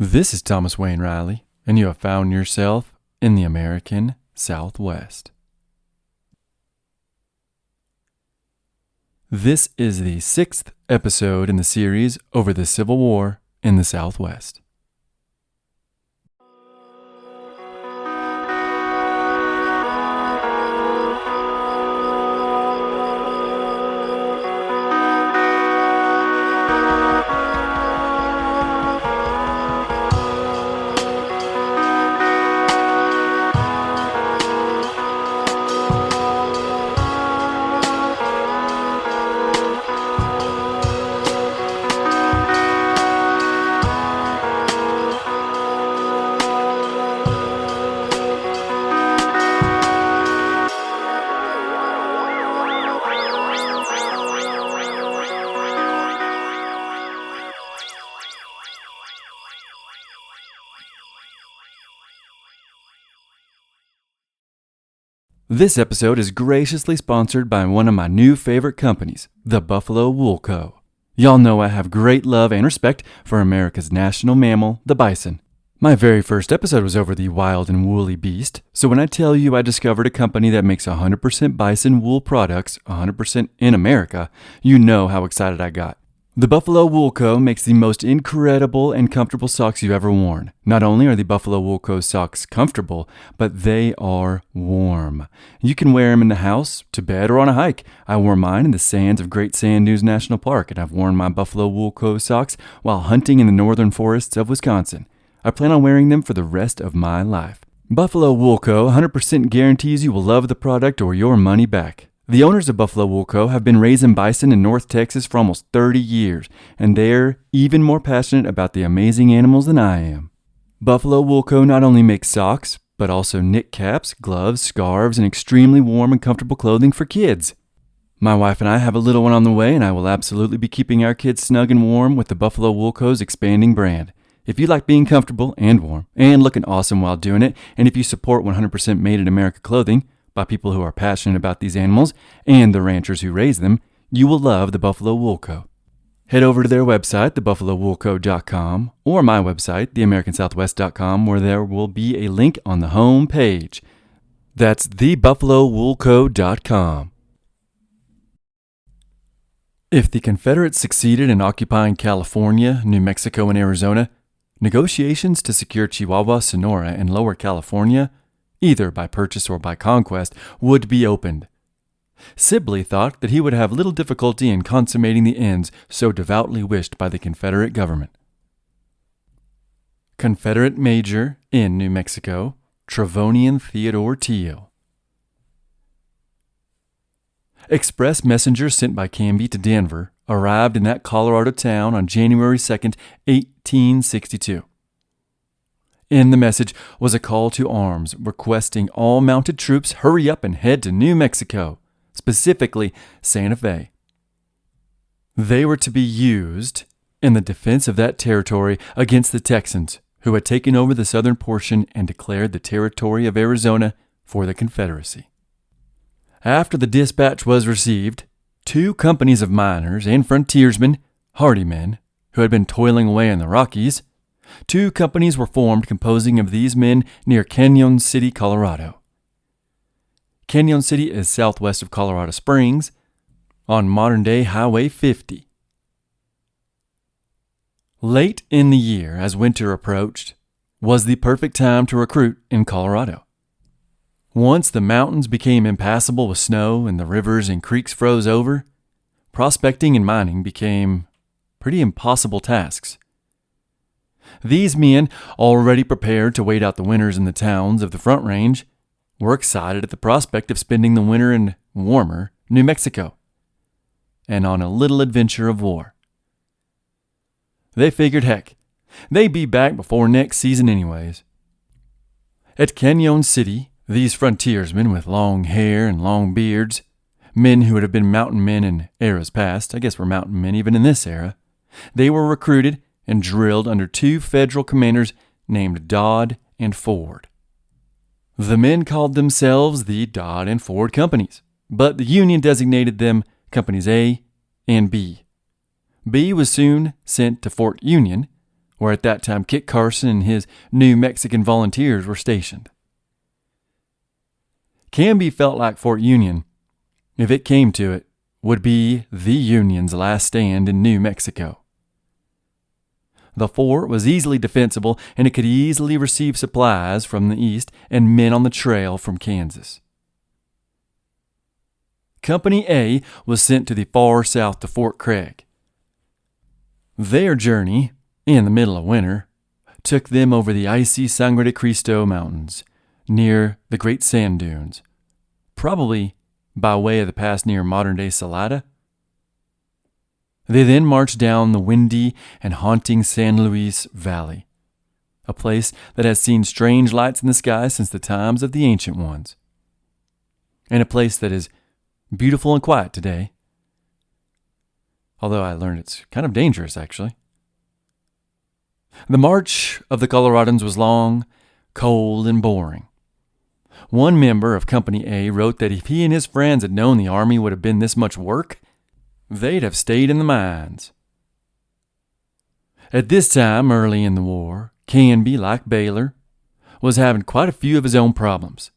This is Thomas Wayne Riley, and you have found yourself in the American Southwest. This is the 6th episode in the series over the Civil War in the Southwest. This episode is graciously sponsored by one of my new favorite companies, the Buffalo Wool Co. Y'all know I have great love and respect for America's national mammal, the bison. My very first episode was over the wild and woolly beast, so when I tell you I discovered a company that makes 100% bison wool products, 100% in America, you know how excited I got. The Buffalo Wool Co. makes the most incredible and comfortable socks you've ever worn. Not only are the Buffalo Wool Co. socks comfortable, but they are warm. You can wear them in the house, to bed, or on a hike. I wore mine in the sands of Great Sand Dunes National Park, and I've worn my Buffalo Wool Co. socks while hunting in the northern forests of Wisconsin. I plan on wearing them for the rest of my life. Buffalo Wool Co. 100% guarantees you will love the product or your money back. The owners of Buffalo Wool Co. have been raising bison in North Texas for almost 30 years, and they're even more passionate about the amazing animals than I am. Buffalo Wool Co. not only makes socks, but also knit caps, gloves, scarves, and extremely warm and comfortable clothing for kids. My wife and I have a little one on the way, and I will absolutely be keeping our kids snug and warm with the Buffalo Wool Co.'s expanding brand. If you like being comfortable and warm and looking awesome while doing it, and if you support 100% made in America clothing, by people who are passionate about these animals and the ranchers who raise them, you will love the Buffalo Wool Co. Head over to their website, thebuffalowoolco.com, or my website, theamericansouthwest.com, where there will be a link on the home page. That's thebuffalowoolco.com. If the Confederates succeeded in occupying California, New Mexico, and Arizona, negotiations to secure Chihuahua, Sonora, and Lower California, either by purchase or by conquest, would be opened. Sibley thought that he would have little difficulty in consummating the ends so devoutly wished by the Confederate government. Confederate Major in New Mexico, Trevonian Theodore Teal. Express messengers sent by Canby to Denver arrived in that Colorado town on January 2nd, 1862. In the message was a call to arms requesting all mounted troops hurry up and head to New Mexico, specifically Santa Fe. They were to be used in the defense of that territory against the Texans, who had taken over the southern portion and declared the territory of Arizona for the Confederacy. After the dispatch was received, 2 companies of miners and frontiersmen, hardy men, who had been toiling away in the Rockies, 2 companies were formed composing of these men near Canyon City, Colorado. Canyon City is southwest of Colorado Springs on modern-day Highway 50. Late in the year, as winter approached, was the perfect time to recruit in Colorado. Once the mountains became impassable with snow and the rivers and creeks froze over, prospecting and mining became pretty impossible tasks. These men, already prepared to wait out the winters in the towns of the Front Range, were excited at the prospect of spending the winter in warmer New Mexico and on a little adventure of war. They figured, heck, they'd be back before next season anyways. At Canyon City, these frontiersmen with long hair and long beards, men who would have been mountain men in eras past, I guess we're mountain men even in this era, they were recruited and drilled under 2 federal commanders named Dodd and Ford. The men called themselves the Dodd and Ford Companies, but the Union designated them Companies A and B. B was soon sent to Fort Union, where at that time Kit Carson and his New Mexican volunteers were stationed. Canby felt like Fort Union, if it came to it, would be the Union's last stand in New Mexico. The fort was easily defensible, and it could easily receive supplies from the east and men on the trail from Kansas. Company A was sent to the far south to Fort Craig. Their journey, in the middle of winter, took them over the icy Sangre de Cristo Mountains, near the Great Sand Dunes, probably by way of the pass near modern-day Salida. They then marched down the windy and haunting San Luis Valley, a place that has seen strange lights in the sky since the times of the ancient ones, and a place that is beautiful and quiet today, although I learned it's kind of dangerous, actually. The march of the Coloradans was long, cold, and boring. One member of Company A wrote that if he and his friends had known the army would have been this much work, they'd have stayed in the mines. At this time, early in the war, Canby, like Baylor, was having quite a few of his own problems.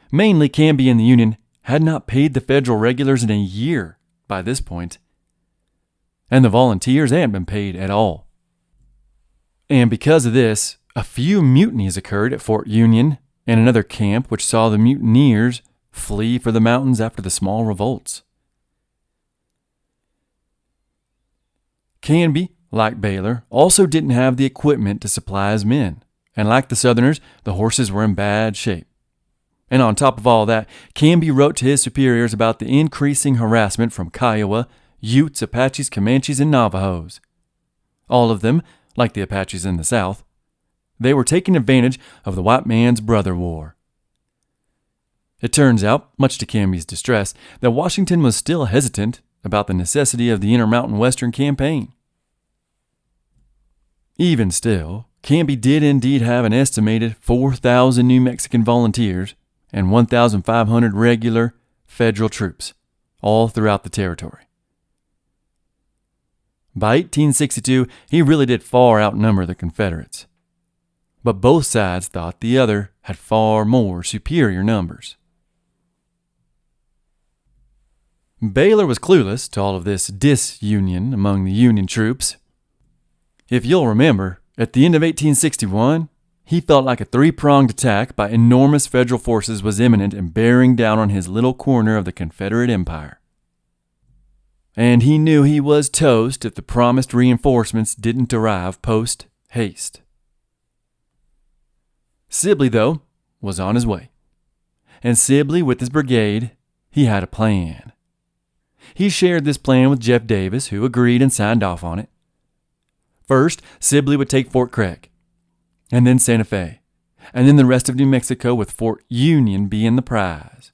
Mainly, Canby and the Union had not paid the federal regulars in a year by this point, and the volunteers hadn't been paid at all. And because of this, a few mutinies occurred at Fort Union and another camp, which saw the mutineers flee for the mountains after the small revolts. Canby, like Baylor, also didn't have the equipment to supply his men, and like the Southerners, the horses were in bad shape. And on top of all that, Canby wrote to his superiors about the increasing harassment from Kiowa, Utes, Apaches, Comanches, and Navajos. All of them, like the Apaches in the South, they were taking advantage of the white man's brother war. It turns out, much to Canby's distress, that Washington was still hesitant about the necessity of the Intermountain Western Campaign. Even still, Canby did indeed have an estimated 4,000 New Mexican volunteers and 1,500 regular federal troops, all throughout the territory. By 1862, he really did far outnumber the Confederates. But both sides thought the other had far more superior numbers. Baylor was clueless to all of this disunion among the Union troops. If you'll remember, at the end of 1861, he felt like a three-pronged attack by enormous federal forces was imminent and bearing down on his little corner of the Confederate Empire. And he knew he was toast if the promised reinforcements didn't arrive post-haste. Sibley, though, was on his way. And Sibley, with his brigade, he had a plan. He shared this plan with Jeff Davis, who agreed and signed off on it. First, Sibley would take Fort Craig, and then Santa Fe, and then the rest of New Mexico, with Fort Union being the prize.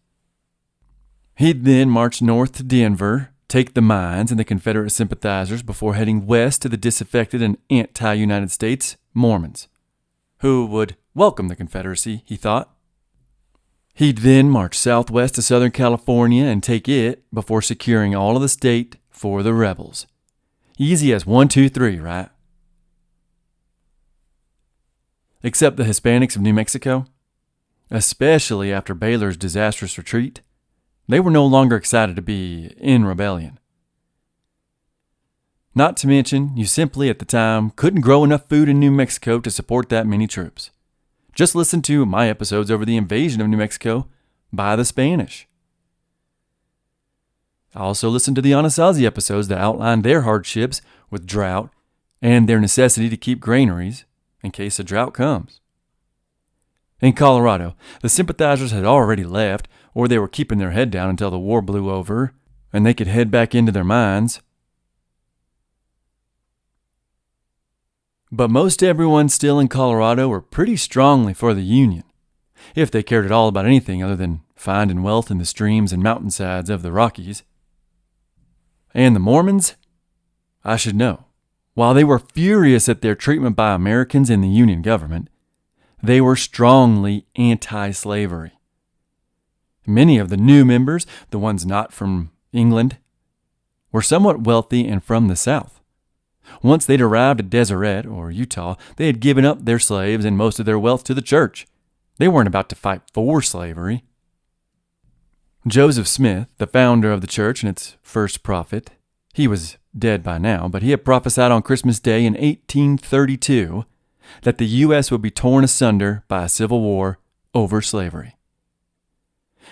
He'd then march north to Denver, take the mines and the Confederate sympathizers before heading west to the disaffected and anti-United States Mormons, who would welcome the Confederacy, he thought. He'd then march southwest to Southern California and take it before securing all of the state for the rebels. Easy as 1, 2, 3, right? Except the Hispanics of New Mexico, especially after Baylor's disastrous retreat, they were no longer excited to be in rebellion. Not to mention, you simply at the time couldn't grow enough food in New Mexico to support that many troops. Just listen to my episodes over the invasion of New Mexico by the Spanish. I also listened to the Anasazi episodes that outlined their hardships with drought and their necessity to keep granaries in case a drought comes. In Colorado, the sympathizers had already left, or they were keeping their head down until the war blew over and they could head back into their mines. But most everyone still in Colorado were pretty strongly for the Union, if they cared at all about anything other than finding wealth in the streams and mountainsides of the Rockies. And the Mormons? I should know. While they were furious at their treatment by Americans in the Union government, they were strongly anti-slavery. Many of the new members, the ones not from England, were somewhat wealthy and from the South. Once they'd arrived at Deseret, or Utah, they had given up their slaves and most of their wealth to the church. They weren't about to fight for slavery. Joseph Smith, the founder of the church and its first prophet, he was dead by now, but he had prophesied on Christmas Day in 1832 that the U.S. would be torn asunder by a civil war over slavery.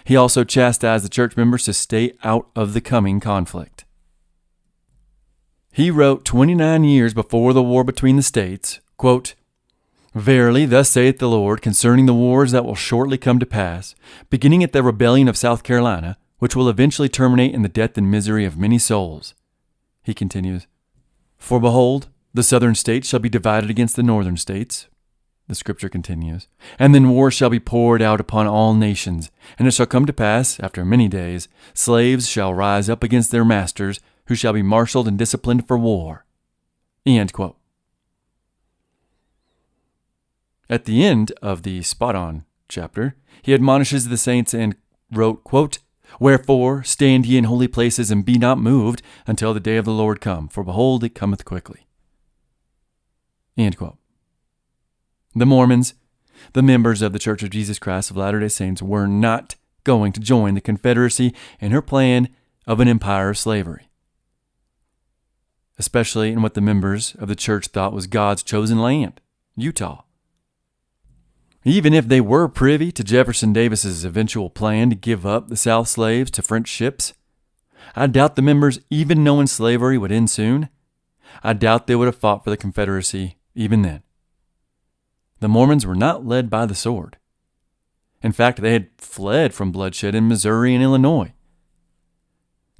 He also chastised the church members to stay out of the coming conflict. He wrote 29 years before the war between the states, quote, "Verily, thus saith the Lord concerning the wars that will shortly come to pass, beginning at the rebellion of South Carolina, which will eventually terminate in the death and misery of many souls." He continues, "For behold, the southern states shall be divided against the northern states." The scripture continues, "And then war shall be poured out upon all nations, and it shall come to pass, after many days, slaves shall rise up against their masters, who shall be marshaled and disciplined for war." End quote. At the end of the spot-on chapter, he admonishes the saints and wrote, quote, "Wherefore stand ye in holy places and be not moved until the day of the Lord come, for behold, it cometh quickly." End quote. The Mormons, the members of the Church of Jesus Christ of Latter-day Saints, were not going to join the Confederacy in her plan of an empire of slavery, especially in what the members of the church thought was God's chosen land, Utah. Even if they were privy to Jefferson Davis's eventual plan to give up the South slaves to French ships, I doubt the members, even knowing slavery would end soon, I doubt they would have fought for the Confederacy even then. The Mormons were not led by the sword. In fact, they had fled from bloodshed in Missouri and Illinois.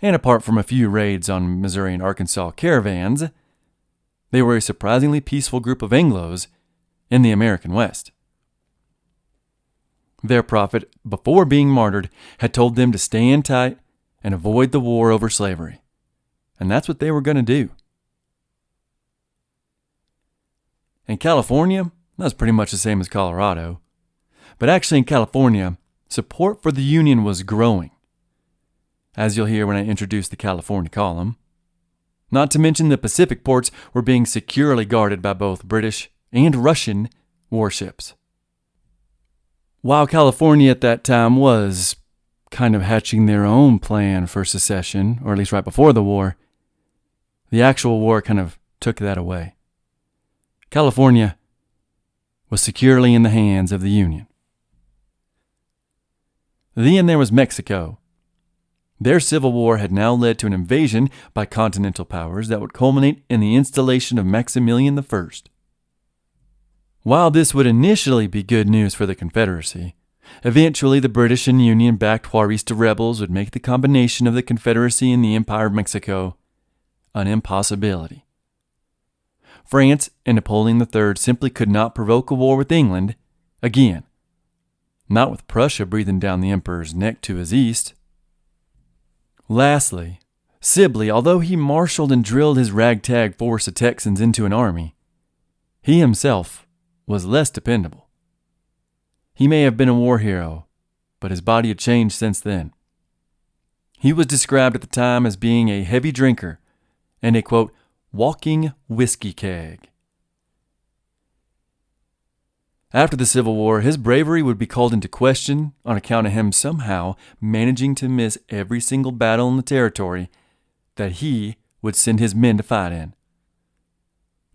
And apart from a few raids on Missouri and Arkansas caravans, they were a surprisingly peaceful group of Anglos in the American West. Their prophet, before being martyred, had told them to stand tight and avoid the war over slavery. And that's what they were going to do. In California, that was pretty much the same as Colorado. But actually in California, support for the Union was growing, as you'll hear when I introduce the California column. Not to mention the Pacific ports were being securely guarded by both British and Russian warships. While California at that time was kind of hatching their own plan for secession, or at least right before the war, the actual war kind of took that away. California was securely in the hands of the Union. Then there was Mexico. Their civil war had now led to an invasion by continental powers that would culminate in the installation of Maximilian I. While this would initially be good news for the Confederacy, eventually the British and Union-backed Juarista rebels would make the combination of the Confederacy and the Empire of Mexico an impossibility. France and Napoleon III simply could not provoke a war with England again, not with Prussia breathing down the emperor's neck to his east. Lastly, Sibley, although he marshaled and drilled his ragtag force of Texans into an army, he himself was less dependable. He may have been a war hero, but his body had changed since then. He was described at the time as being a heavy drinker and a, quote, walking whiskey keg. After the Civil War, his bravery would be called into question on account of him somehow managing to miss every single battle in the territory that he would send his men to fight in.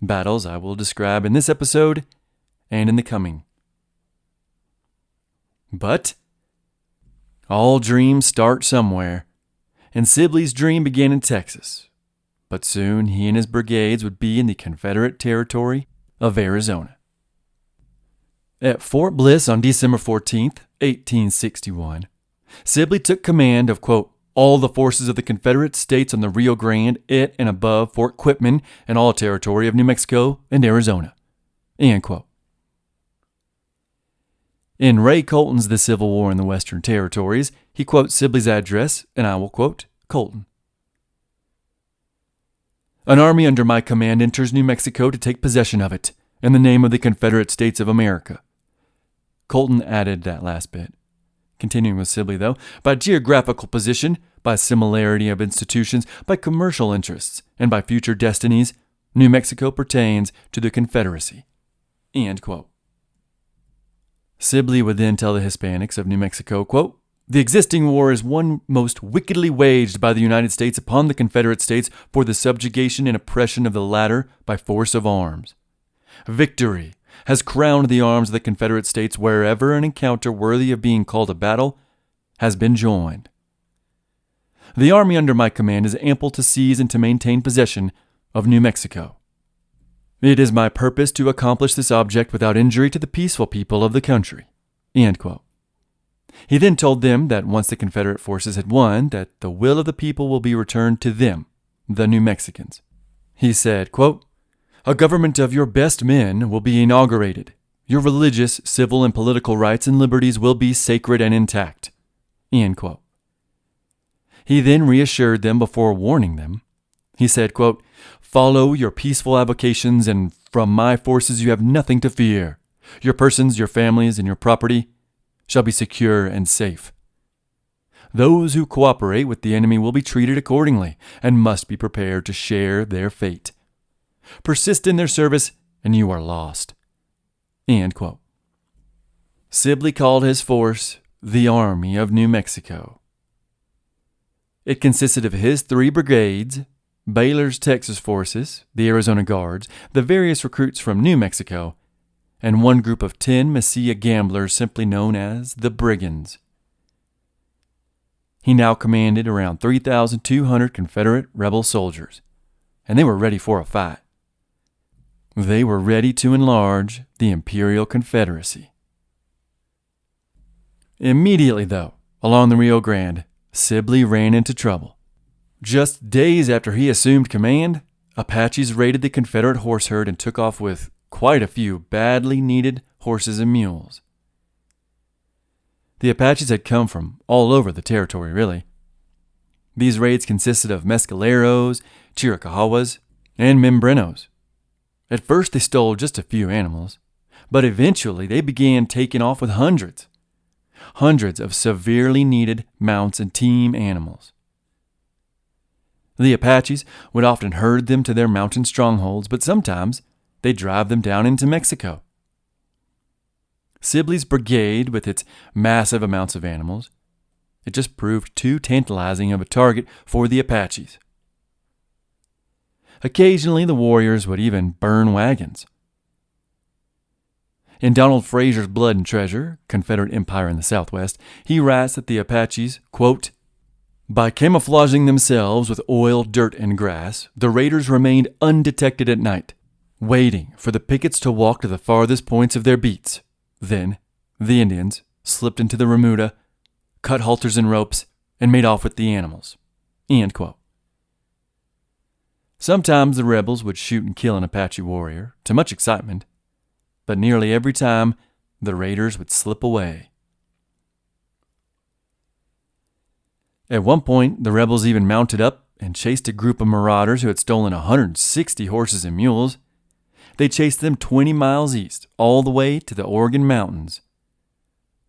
Battles I will describe in this episode and in the coming. But all dreams start somewhere, and Sibley's dream began in Texas. But soon he and his brigades would be in the Confederate territory of Arizona. At Fort Bliss on December 14th, 1861, Sibley took command of, quote, all the forces of the Confederate states on the Rio Grande at and above Fort Quitman and all territory of New Mexico and Arizona, end quote. In Ray Colton's The Civil War in the Western Territories, he quotes Sibley's address, and I will quote Colton. An army under my command enters New Mexico to take possession of it, in the name of the Confederate States of America. Colton added that last bit. Continuing with Sibley, though, by geographical position, by similarity of institutions, by commercial interests, and by future destinies, New Mexico pertains to the Confederacy. End quote. Sibley would then tell the Hispanics of New Mexico, quote, "The existing war is one most wickedly waged by the United States upon the Confederate States for the subjugation and oppression of the latter by force of arms. Victory has crowned the arms of the Confederate States wherever an encounter worthy of being called a battle has been joined. The army under my command is ample to seize and to maintain possession of New Mexico. It is my purpose to accomplish this object without injury to the peaceful people of the country." End quote. He then told them that once the Confederate forces had won, that the will of the people will be returned to them, the New Mexicans. He said, quote, "A government of your best men will be inaugurated. Your religious, civil, and political rights and liberties will be sacred and intact." End quote. He then reassured them before warning them. He said, quote, "Follow your peaceful avocations, and from my forces you have nothing to fear. Your persons, your families, and your property shall be secure and safe. Those who cooperate with the enemy will be treated accordingly and must be prepared to share their fate. Persist in their service, and you are lost." End quote. Sibley called his force the Army of New Mexico. It consisted of his 3 brigades, Baylor's Texas forces, the Arizona Guards, the various recruits from New Mexico, and one group of 10 Mesilla gamblers simply known as the Brigands. He now commanded around 3,200 Confederate rebel soldiers, and they were ready for a fight. They were ready to enlarge the Imperial Confederacy. Immediately, though, along the Rio Grande, Sibley ran into trouble. Just days after he assumed command, Apaches raided the Confederate horse herd and took off with quite a few badly needed horses and mules. The Apaches had come from all over the territory, really. These raids consisted of mescaleros, chiricahuas, and membrenos. At first they stole just a few animals, but eventually they began taking off with hundreds of severely needed mounts and team animals. The Apaches would often herd them to their mountain strongholds, but sometimes they'd drive them down into Mexico. Sibley's brigade, with its massive amounts of animals, it just proved too tantalizing of a target for the Apaches. Occasionally, the warriors would even burn wagons. In Donald Fraser's Blood and Treasure, Confederate Empire in the Southwest, he writes that the Apaches, quote, "By camouflaging themselves with oil, dirt, and grass, the raiders remained undetected at night, waiting for the pickets to walk to the farthest points of their beats. Then, the Indians slipped into the remuda, cut halters and ropes, and made off with the animals." End quote. Sometimes the rebels would shoot and kill an Apache warrior, to much excitement, but nearly every time the raiders would slip away. At one point, the rebels even mounted up and chased a group of marauders who had stolen 160 horses and mules. They chased them 20 miles east, all the way to the Oregon Mountains,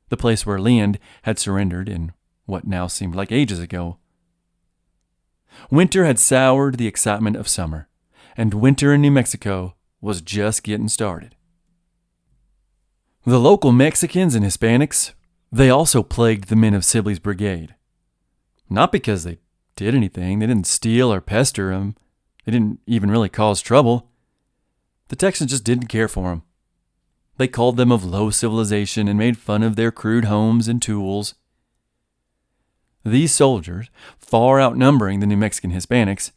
the place where Leand had surrendered in what now seemed like ages ago. Winter had soured the excitement of summer, and winter in New Mexico was just getting started. The local Mexicans and Hispanics, they also plagued the men of Sibley's brigade. Not because they did anything, they didn't steal or pester them, they didn't even really cause trouble. The Texans just didn't care for them. They called them of low civilization and made fun of their crude homes and tools. These soldiers, far outnumbering the New Mexican Hispanics,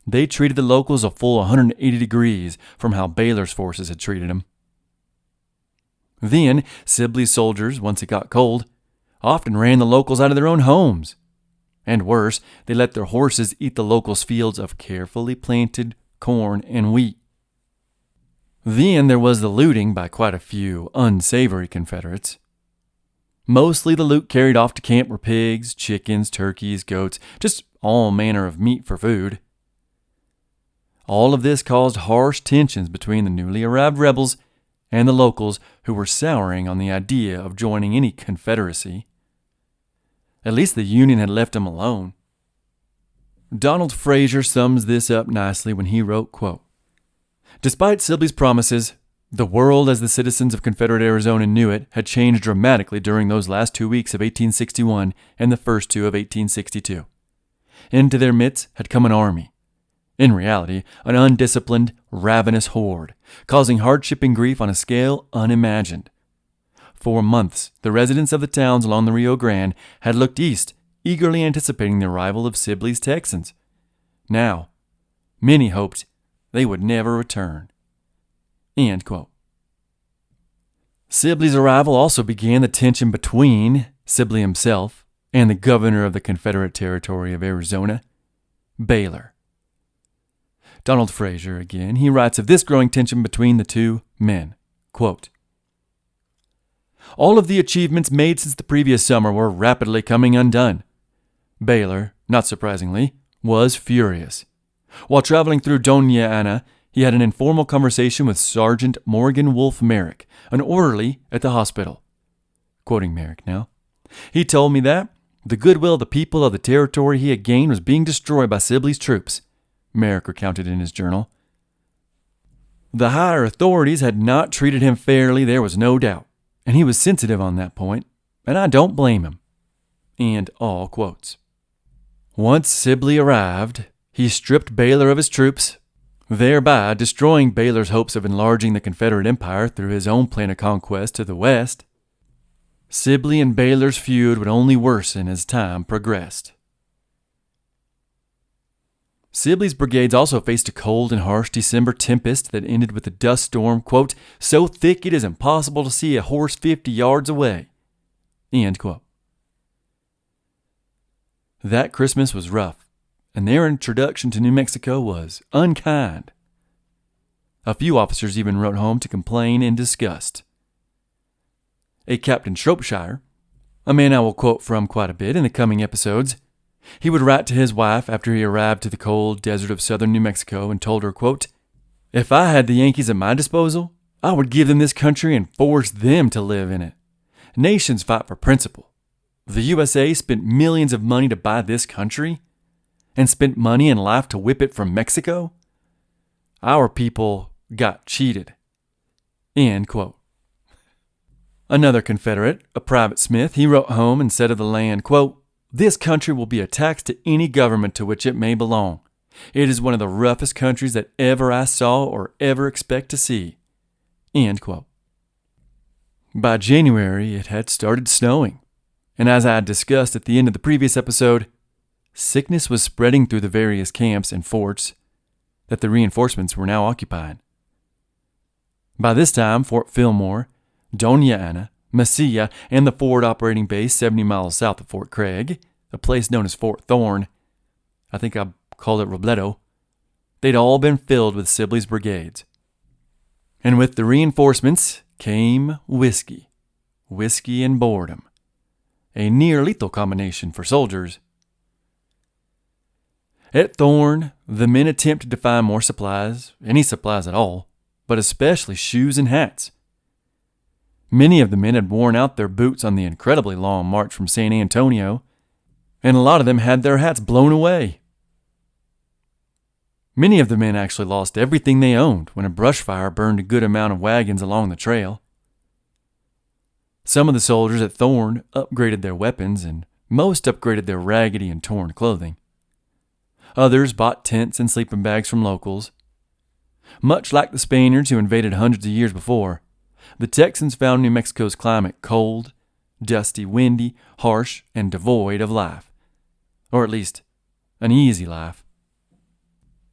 they treated the locals a full 180 degrees from how Baylor's forces had treated them. Then, Sibley's soldiers, once it got cold, often ran the locals out of their own homes. And worse, they let their horses eat the locals' fields of carefully planted corn and wheat. Then there was the looting by quite a few unsavory Confederates. Mostly the loot carried off to camp were pigs, chickens, turkeys, goats, just all manner of meat for food. All of this caused harsh tensions between the newly arrived rebels and the locals who were souring on the idea of joining any confederacy. At least the Union had left them alone. Donald Fraser sums this up nicely when he wrote, quote, Despite Sibley's promises, the world as the citizens of Confederate Arizona knew it had changed dramatically during those last 2 weeks of 1861 and the first 2 of 1862. Into their midst had come an army. In reality, an undisciplined, ravenous horde, causing hardship and grief on a scale unimagined. For months, the residents of the towns along the Rio Grande had looked east, eagerly anticipating the arrival of Sibley's Texans. Now, many hoped they would never return. End quote. Sibley's arrival also began the tension between Sibley himself and the governor of the Confederate territory of Arizona, Baylor. Donald Fraser, again, he writes of this growing tension between the two men. Quote, all of the achievements made since the previous summer were rapidly coming undone. Baylor, not surprisingly, was furious. While traveling through Doña Ana, he had an informal conversation with Sergeant Morgan Wolfe Merrick, an orderly at the hospital. Quoting Merrick now, he told me that the goodwill of the people of the territory he had gained was being destroyed by Sibley's troops, Merrick recounted in his journal. The higher authorities had not treated him fairly, there was no doubt, and he was sensitive on that point, and I don't blame him. And all quotes. Once Sibley arrived, he stripped Baylor of his troops, thereby destroying Baylor's hopes of enlarging the Confederate Empire through his own plan of conquest to the west. Sibley and Baylor's feud would only worsen as time progressed. Sibley's brigades also faced a cold and harsh December tempest that ended with a dust storm, quote, so thick it is impossible to see a horse 50 yards away. End quote. That Christmas was rough, and their introduction to New Mexico was unkind. A few officers even wrote home to complain in disgust. A Captain Shropshire, a man I will quote from quite a bit in the coming episodes, he would write to his wife after he arrived to the cold desert of southern New Mexico and told her, quote, if I had the Yankees at my disposal, I would give them this country and force them to live in it. Nations fight for principle. The USA spent millions of money to buy this country and spent money and life to whip it from Mexico. Our people got cheated. End quote. Another Confederate, a Private Smith, he wrote home and said of the land, quote, this country will be a tax to any government to which it may belong. It is one of the roughest countries that ever I saw or ever expect to see. End quote. By January, it had started snowing. And as I had discussed at the end of the previous episode, sickness was spreading through the various camps and forts that the reinforcements were now occupying. By this time, Fort Fillmore, Doña Ana, Mesilla, and the forward operating base 70 miles south of Fort Craig, a place known as Fort Thorne, I think I called it Robledo, they'd all been filled with Sibley's brigades. And with the reinforcements came whiskey and boredom, a near-lethal combination for soldiers. At Thorne, the men attempted to find more supplies, any supplies at all, but especially shoes and hats. Many of the men had worn out their boots on the incredibly long march from San Antonio, and a lot of them had their hats blown away. Many of the men actually lost everything they owned when a brush fire burned a good amount of wagons along the trail. Some of the soldiers at Thorne upgraded their weapons, and most upgraded their raggedy and torn clothing. Others bought tents and sleeping bags from locals. Much like the Spaniards who invaded hundreds of years before, the Texans found New Mexico's climate cold, dusty, windy, harsh, and devoid of life. Or at least, an easy life.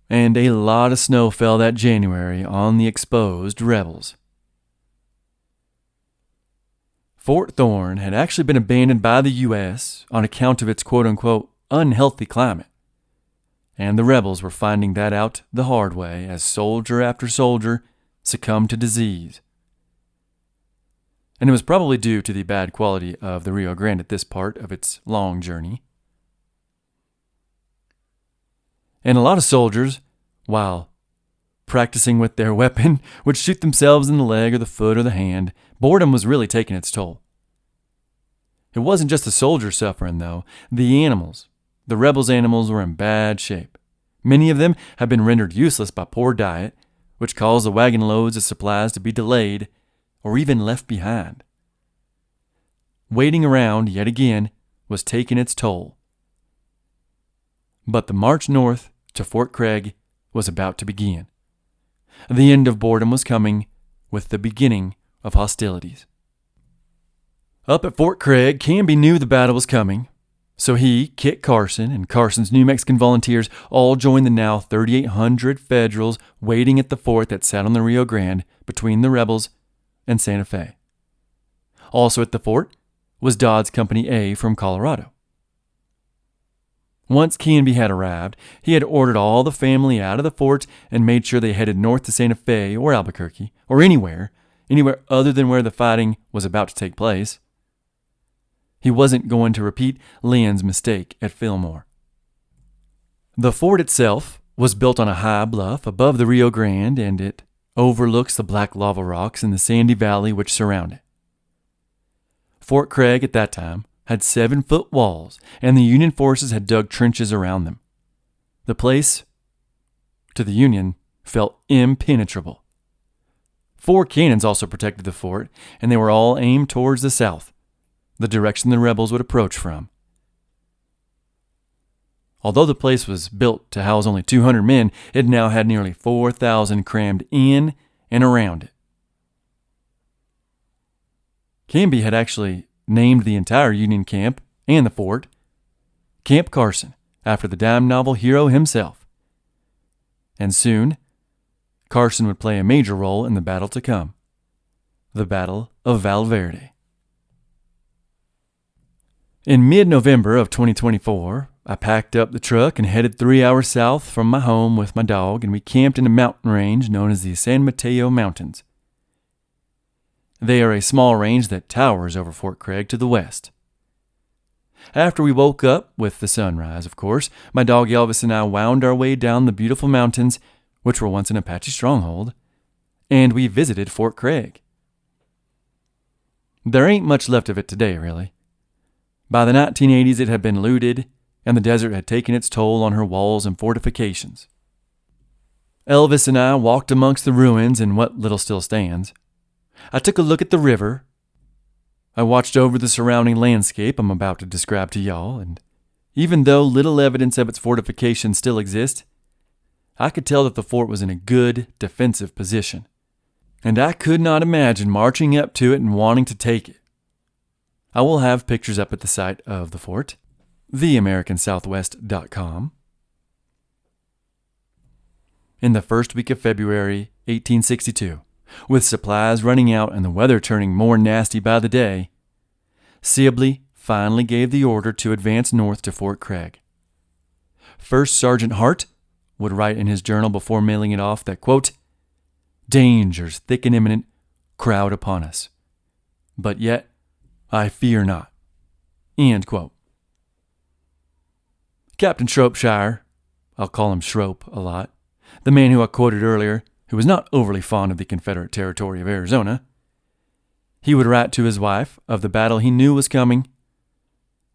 And a lot of snow fell that January on the exposed rebels. Fort Thorne had actually been abandoned by the U.S. on account of its quote-unquote unhealthy climate. And the rebels were finding that out the hard way as soldier after soldier succumbed to disease. And it was probably due to the bad quality of the Rio Grande at this part of its long journey. And a lot of soldiers, while practicing with their weapon, would shoot themselves in the leg or the foot or the hand. Boredom was really taking its toll. It wasn't just the soldiers suffering, though. The animals, the rebels' animals, were in bad shape. Many of them had been rendered useless by poor diet, which caused the wagon loads of supplies to be delayed or even left behind. Waiting around, yet again, was taking its toll. But the march north to Fort Craig was about to begin. The end of boredom was coming, with the beginning of hostilities. Up at Fort Craig, Canby knew the battle was coming, so he, Kit Carson, and Carson's New Mexican volunteers all joined the now 3,800 Federals waiting at the fort that sat on the Rio Grande between the rebels and Santa Fe. Also at the fort was Dodd's Company A from Colorado. Once Canby had arrived, he had ordered all the family out of the fort and made sure they headed north to Santa Fe or Albuquerque, or anywhere other than where the fighting was about to take place. He wasn't going to repeat Lynn's mistake at Fillmore. The fort itself was built on a high bluff above the Rio Grande, and it overlooks the black lava rocks in the sandy valley which surround it. Fort Craig at that time had 7-foot walls, and the Union forces had dug trenches around them. The place, to the Union, felt impenetrable. 4 cannons also protected the fort, and they were all aimed towards the south, the direction the rebels would approach from. Although the place was built to house only 200 men, it now had nearly 4,000 crammed in and around it. Canby had actually named the entire Union camp and the fort Camp Carson, after the dime novel hero himself. And soon, Carson would play a major role in the battle to come, the Battle of Valverde. In mid-November of 2024, I packed up the truck and headed 3 hours south from my home with my dog, and we camped in a mountain range known as the San Mateo Mountains. They are a small range that towers over Fort Craig to the west. After we woke up, with the sunrise, of course, my dog Elvis and I wound our way down the beautiful mountains, which were once an Apache stronghold, and we visited Fort Craig. There ain't much left of it today, really. By the 1980s, it had been looted, and the desert had taken its toll on her walls and fortifications. Elvis and I walked amongst the ruins and what little still stands. I took a look at the river. I watched over the surrounding landscape I'm about to describe to y'all, and even though little evidence of its fortifications still exists, I could tell that the fort was in a good defensive position, and I could not imagine marching up to it and wanting to take it. I will have pictures up at the site of the fort, theamericansouthwest.com. In the first week of February 1862, with supplies running out and the weather turning more nasty by the day, Sibley finally gave the order to advance north to Fort Craig. First Sergeant Hart would write in his journal before mailing it off that, quote, "Dangers thick and imminent crowd upon us, but yet I fear not," end quote. Captain Shropshire, I'll call him Shrope a lot, the man who I quoted earlier, who was not overly fond of the Confederate territory of Arizona, he would write to his wife of the battle he knew was coming,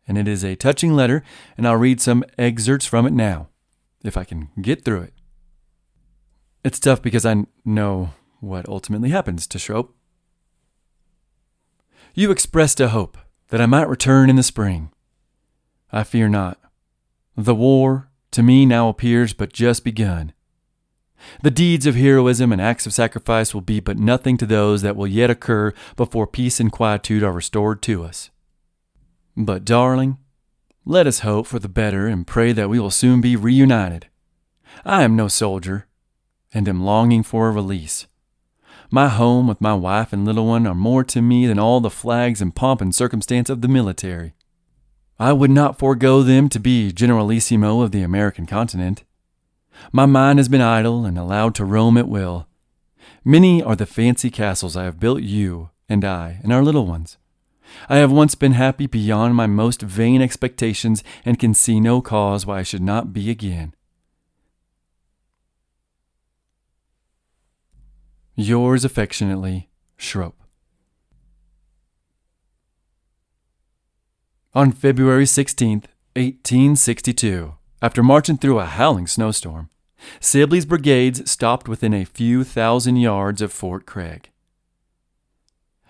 and it is a touching letter, and I'll read some excerpts from it now, if I can get through it. It's tough because I know what ultimately happens to Shrope. "You expressed a hope that I might return in the spring. I fear not. The war, to me, now appears but just begun. The deeds of heroism and acts of sacrifice will be but nothing to those that will yet occur before peace and quietude are restored to us. But, darling, let us hope for the better and pray that we will soon be reunited. I am no soldier, and am longing for a release. My home with my wife and little one are more to me than all the flags and pomp and circumstance of the military. I would not forego them to be generalissimo of the American continent. My mind has been idle and allowed to roam at will. Many are the fancy castles I have built you and I and our little ones. I have once been happy beyond my most vain expectations and can see no cause why I should not be again. Yours affectionately, Shrope." On February 16th, 1862, after marching through a howling snowstorm, Sibley's brigades stopped within a few thousand yards of Fort Craig.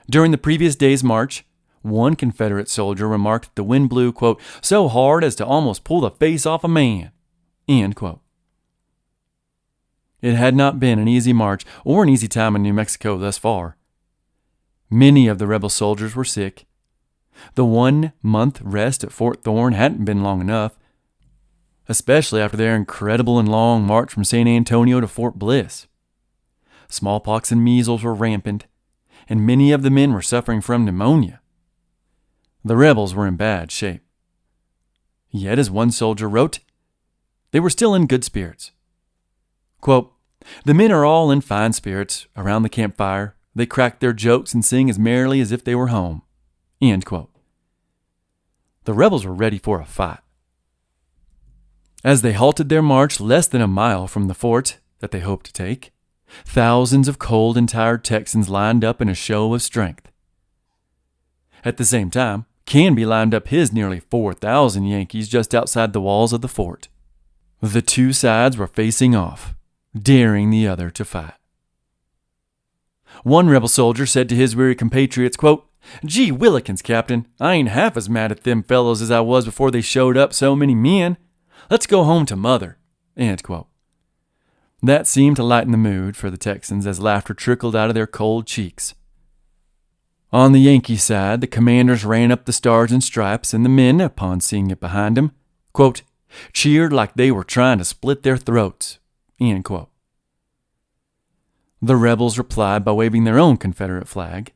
During the previous day's march, one Confederate soldier remarked that the wind blew, quote, so hard as to almost pull the face off a man, end quote. It had not been an easy march or an easy time in New Mexico thus far. Many of the rebel soldiers were sick. The 1-month rest at Fort Thorne hadn't been long enough, especially after their incredible and long march from San Antonio to Fort Bliss. Smallpox and measles were rampant, and many of the men were suffering from pneumonia. The rebels were in bad shape. Yet, as one soldier wrote, they were still in good spirits. Quote, the men are all in fine spirits around the campfire. They crack their jokes and sing as merrily as if they were home. End quote. The rebels were ready for a fight. As they halted their march less than a mile from the fort that they hoped to take, thousands of cold and tired Texans lined up in a show of strength. At the same time, Canby lined up his nearly 4,000 Yankees just outside the walls of the fort. The two sides were facing off, daring the other to fight. One rebel soldier said to his weary compatriots, quote, gee willikins, Captain, I ain't half as mad at them fellows as I was before they showed up so many men. Let's go home to mother, end quote. That seemed to lighten the mood for the Texans as laughter trickled out of their cold cheeks. On the Yankee side, the commanders ran up the stars and stripes, and the men, upon seeing it behind them, quote, cheered like they were trying to split their throats, end quote. The rebels replied by waving their own Confederate flag,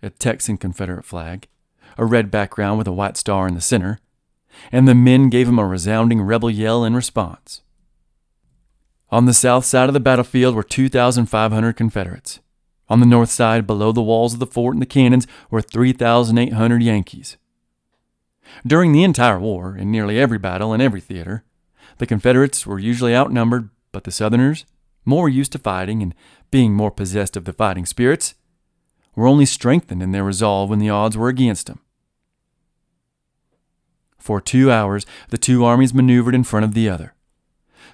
a Texan Confederate flag, a red background with a white star in the center, and the men gave them a resounding rebel yell in response. On the south side of the battlefield were 2,500 Confederates. On the north side, below the walls of the fort and the cannons, were 3,800 Yankees. During the entire war, in nearly every battle and every theater, the Confederates were usually outnumbered, but the Southerners, more used to fighting and being more possessed of the fighting spirits, were only strengthened in their resolve when the odds were against them. For 2 hours, the two armies maneuvered in front of the other.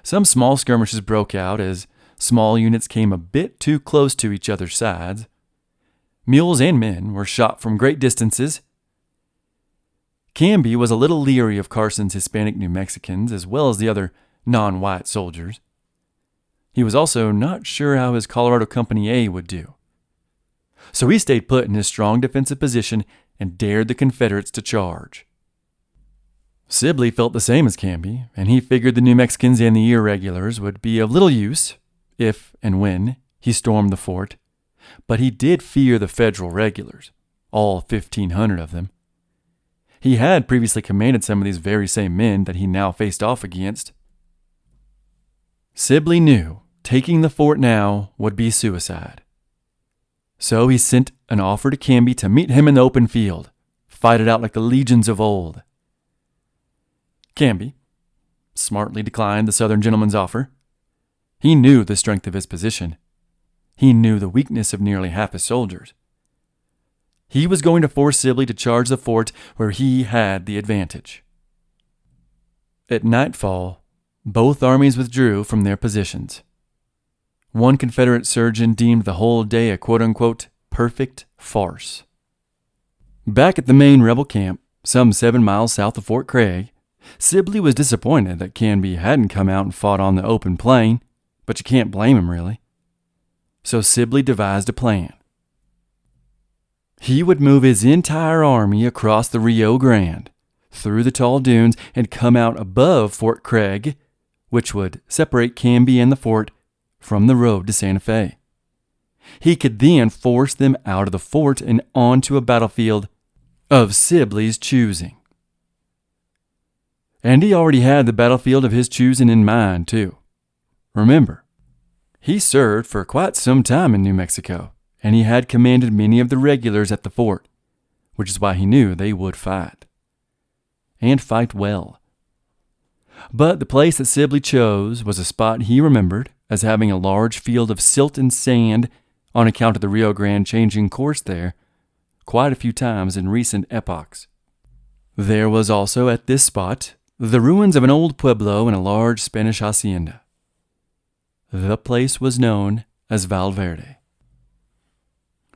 Some small skirmishes broke out as small units came a bit too close to each other's sides. Mules and men were shot from great distances. Canby was a little leery of Carson's Hispanic New Mexicans as well as the other non-white soldiers. He was also not sure how his Colorado Company A would do. So he stayed put in his strong defensive position and dared the Confederates to charge. Sibley felt the same as Canby, and he figured the New Mexicans and the irregulars would be of little use if and when he stormed the fort, but he did fear the Federal regulars, all 1,500 of them. He had previously commanded some of these very same men that he now faced off against. Sibley knew taking the fort now would be suicide. So he sent an offer to Canby to meet him in the open field, fight it out like the legions of old. Canby smartly declined the Southern gentleman's offer. He knew the strength of his position. He knew the weakness of nearly half his soldiers. He was going to force Sibley to charge the fort where he had the advantage. At nightfall, both armies withdrew from their positions. One Confederate surgeon deemed the whole day a quote-unquote perfect farce. Back at the main rebel camp, some 7 miles south of Fort Craig, Sibley was disappointed that Canby hadn't come out and fought on the open plain, but you can't blame him really. So Sibley devised a plan. He would move his entire army across the Rio Grande, through the tall dunes, and come out above Fort Craig, which would separate Canby and the fort from the road to Santa Fe. He could then force them out of the fort and onto a battlefield of Sibley's choosing. And he already had the battlefield of his choosing in mind, too. Remember, he served for quite some time in New Mexico, and he had commanded many of the regulars at the fort, which is why he knew they would fight. And fight well. But the place that Sibley chose was a spot he remembered as having a large field of silt and sand on account of the Rio Grande changing course there quite a few times in recent epochs. There was also at this spot the ruins of an old pueblo and a large Spanish hacienda. The place was known as Valverde.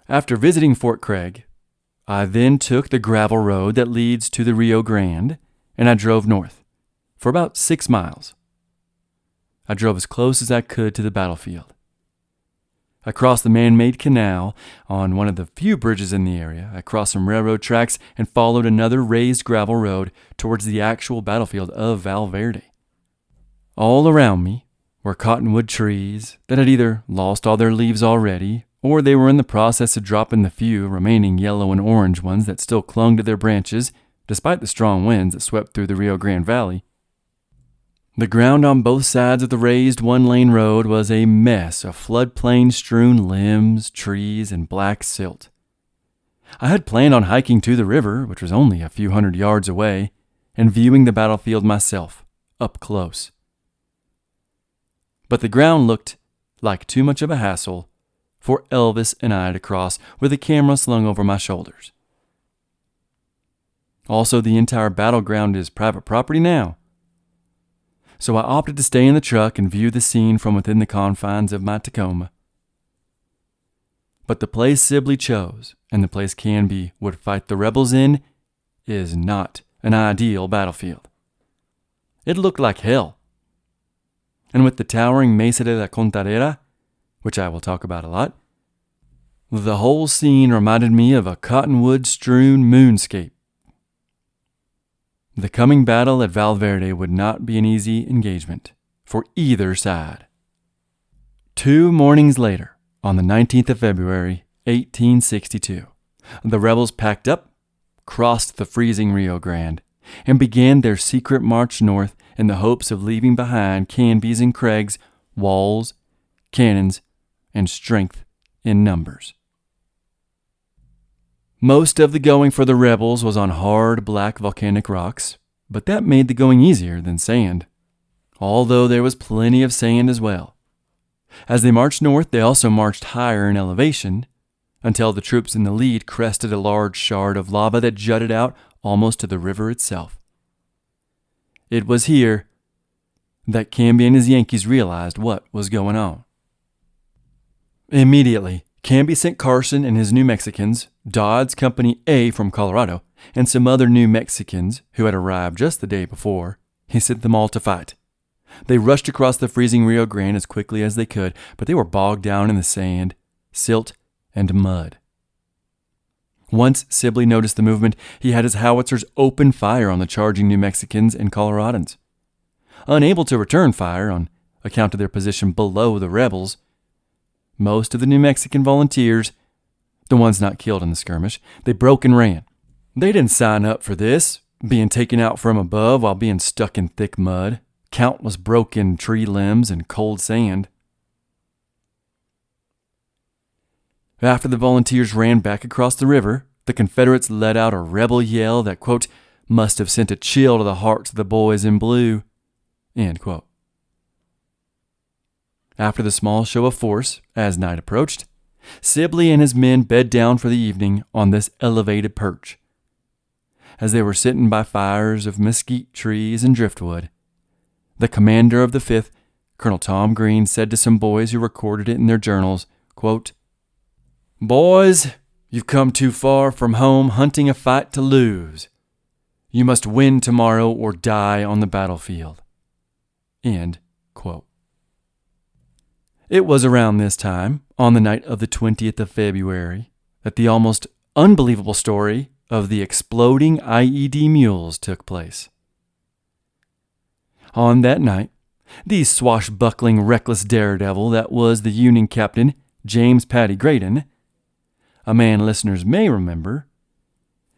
After visiting Fort Craig, I then took the gravel road that leads to the Rio Grande, and I drove north for about 6 miles. I drove as close as I could to the battlefield. I crossed the man-made canal on one of the few bridges in the area. I crossed some railroad tracks and followed another raised gravel road towards the actual battlefield of Valverde. All around me were cottonwood trees that had either lost all their leaves already, or they were in the process of dropping the few remaining yellow and orange ones that still clung to their branches despite the strong winds that swept through the Rio Grande Valley. The ground on both sides of the raised one-lane road was a mess of floodplain-strewn limbs, trees, and black silt. I had planned on hiking to the river, which was only a few hundred yards away, and viewing the battlefield myself, up close. But the ground looked like too much of a hassle for Elvis and I to cross with a camera slung over my shoulders. Also, the entire battleground is private property now, so I opted to stay in the truck and view the scene from within the confines of my Tacoma. But the place Sibley chose, and the place Canby would fight the rebels in, is not an ideal battlefield. It looked like hell. And with the towering Mesa de la Contadera, which I will talk about a lot, the whole scene reminded me of a cottonwood-strewn moonscape. The coming battle at Valverde would not be an easy engagement for either side. 2 mornings later, on the 19th of February, 1862, the rebels packed up, crossed the freezing Rio Grande, and began their secret march north in the hopes of leaving behind Canby's and Craig's walls, cannons, and strength in numbers. Most of the going for the rebels was on hard black volcanic rocks, but that made the going easier than sand, although there was plenty of sand as well. As they marched north, they also marched higher in elevation until the troops in the lead crested a large shard of lava that jutted out almost to the river itself. It was here that Canby and his Yankees realized what was going on. Immediately, Canby sent Carson and his New Mexicans, Dodd's Company A from Colorado, and some other New Mexicans who had arrived just the day before. He sent them all to fight. They rushed across the freezing Rio Grande as quickly as they could, but they were bogged down in the sand, silt, and mud. Once Sibley noticed the movement, he had his howitzers open fire on the charging New Mexicans and Coloradans. Unable to return fire on account of their position below the rebels, most of the New Mexican volunteers, the ones not killed in the skirmish, they broke and ran. They didn't sign up for this, being taken out from above while being stuck in thick mud, countless broken tree limbs, and cold sand. After the volunteers ran back across the river, the Confederates let out a rebel yell that, quote, must have sent a chill to the hearts of the boys in blue, end quote. After the small show of force, as night approached, Sibley and his men bed down for the evening on this elevated perch. As they were sitting by fires of mesquite trees and driftwood, the commander of the 5th, Colonel Tom Green, said to some boys who recorded it in their journals, quote, "Boys, you've come too far from home hunting a fight to lose. You must win tomorrow or die on the battlefield." End quote. It was around this time, on the night of the 20th of February, that the almost unbelievable story of the exploding IED mules took place. On that night, the swashbuckling, reckless daredevil that was the Union Captain James Patty Graydon, a man listeners may remember,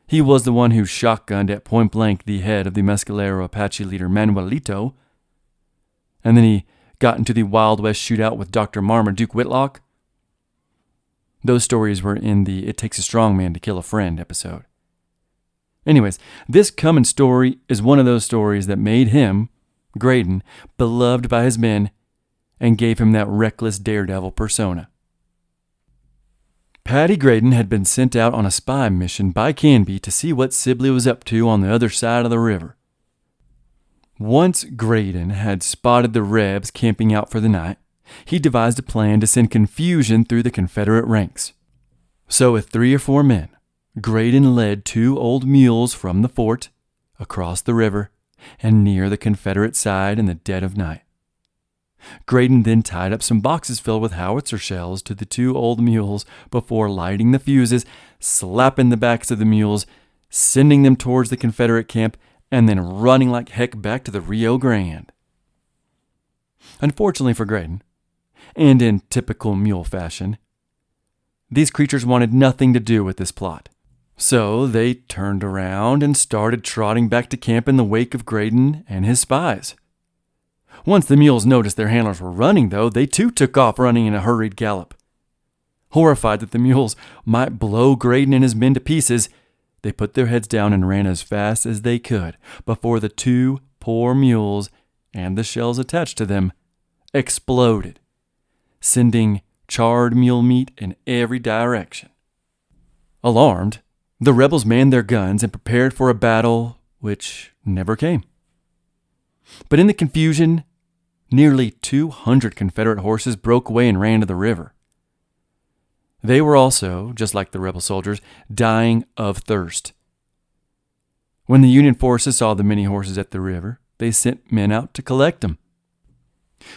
he was the one who shotgunned at point blank the head of the Mescalero Apache leader Manuelito, and then he got into the Wild West shootout with Dr. Marmaduke Whitlock. Those stories were in the It Takes a Strong Man to Kill a Friend episode. Anyways, this coming story is one of those stories that made him, Graydon, beloved by his men and gave him that reckless daredevil persona. Patty Graydon had been sent out on a spy mission by Canby to see what Sibley was up to on the other side of the river. Once Graydon had spotted the Rebs camping out for the night, he devised a plan to send confusion through the Confederate ranks. So with 3 or 4 men, Graydon led 2 old mules from the fort, across the river, and near the Confederate side in the dead of night. Graydon then tied up some boxes filled with howitzer shells to the 2 old mules before lighting the fuses, slapping the backs of the mules, sending them towards the Confederate camp, and then running like heck back to the Rio Grande. Unfortunately for Graydon, and in typical mule fashion, these creatures wanted nothing to do with this plot. So they turned around and started trotting back to camp in the wake of Graydon and his spies. Once the mules noticed their handlers were running, though, they too took off running in a hurried gallop. Horrified that the mules might blow Graydon and his men to pieces, they put their heads down and ran as fast as they could before the 2 poor mules and the shells attached to them exploded, sending charred mule meat in every direction. Alarmed, the rebels manned their guns and prepared for a battle which never came. But in the confusion, nearly 200 Confederate horses broke away and ran to the river. They were also, just like the rebel soldiers, dying of thirst. When the Union forces saw the many horses at the river, they sent men out to collect them.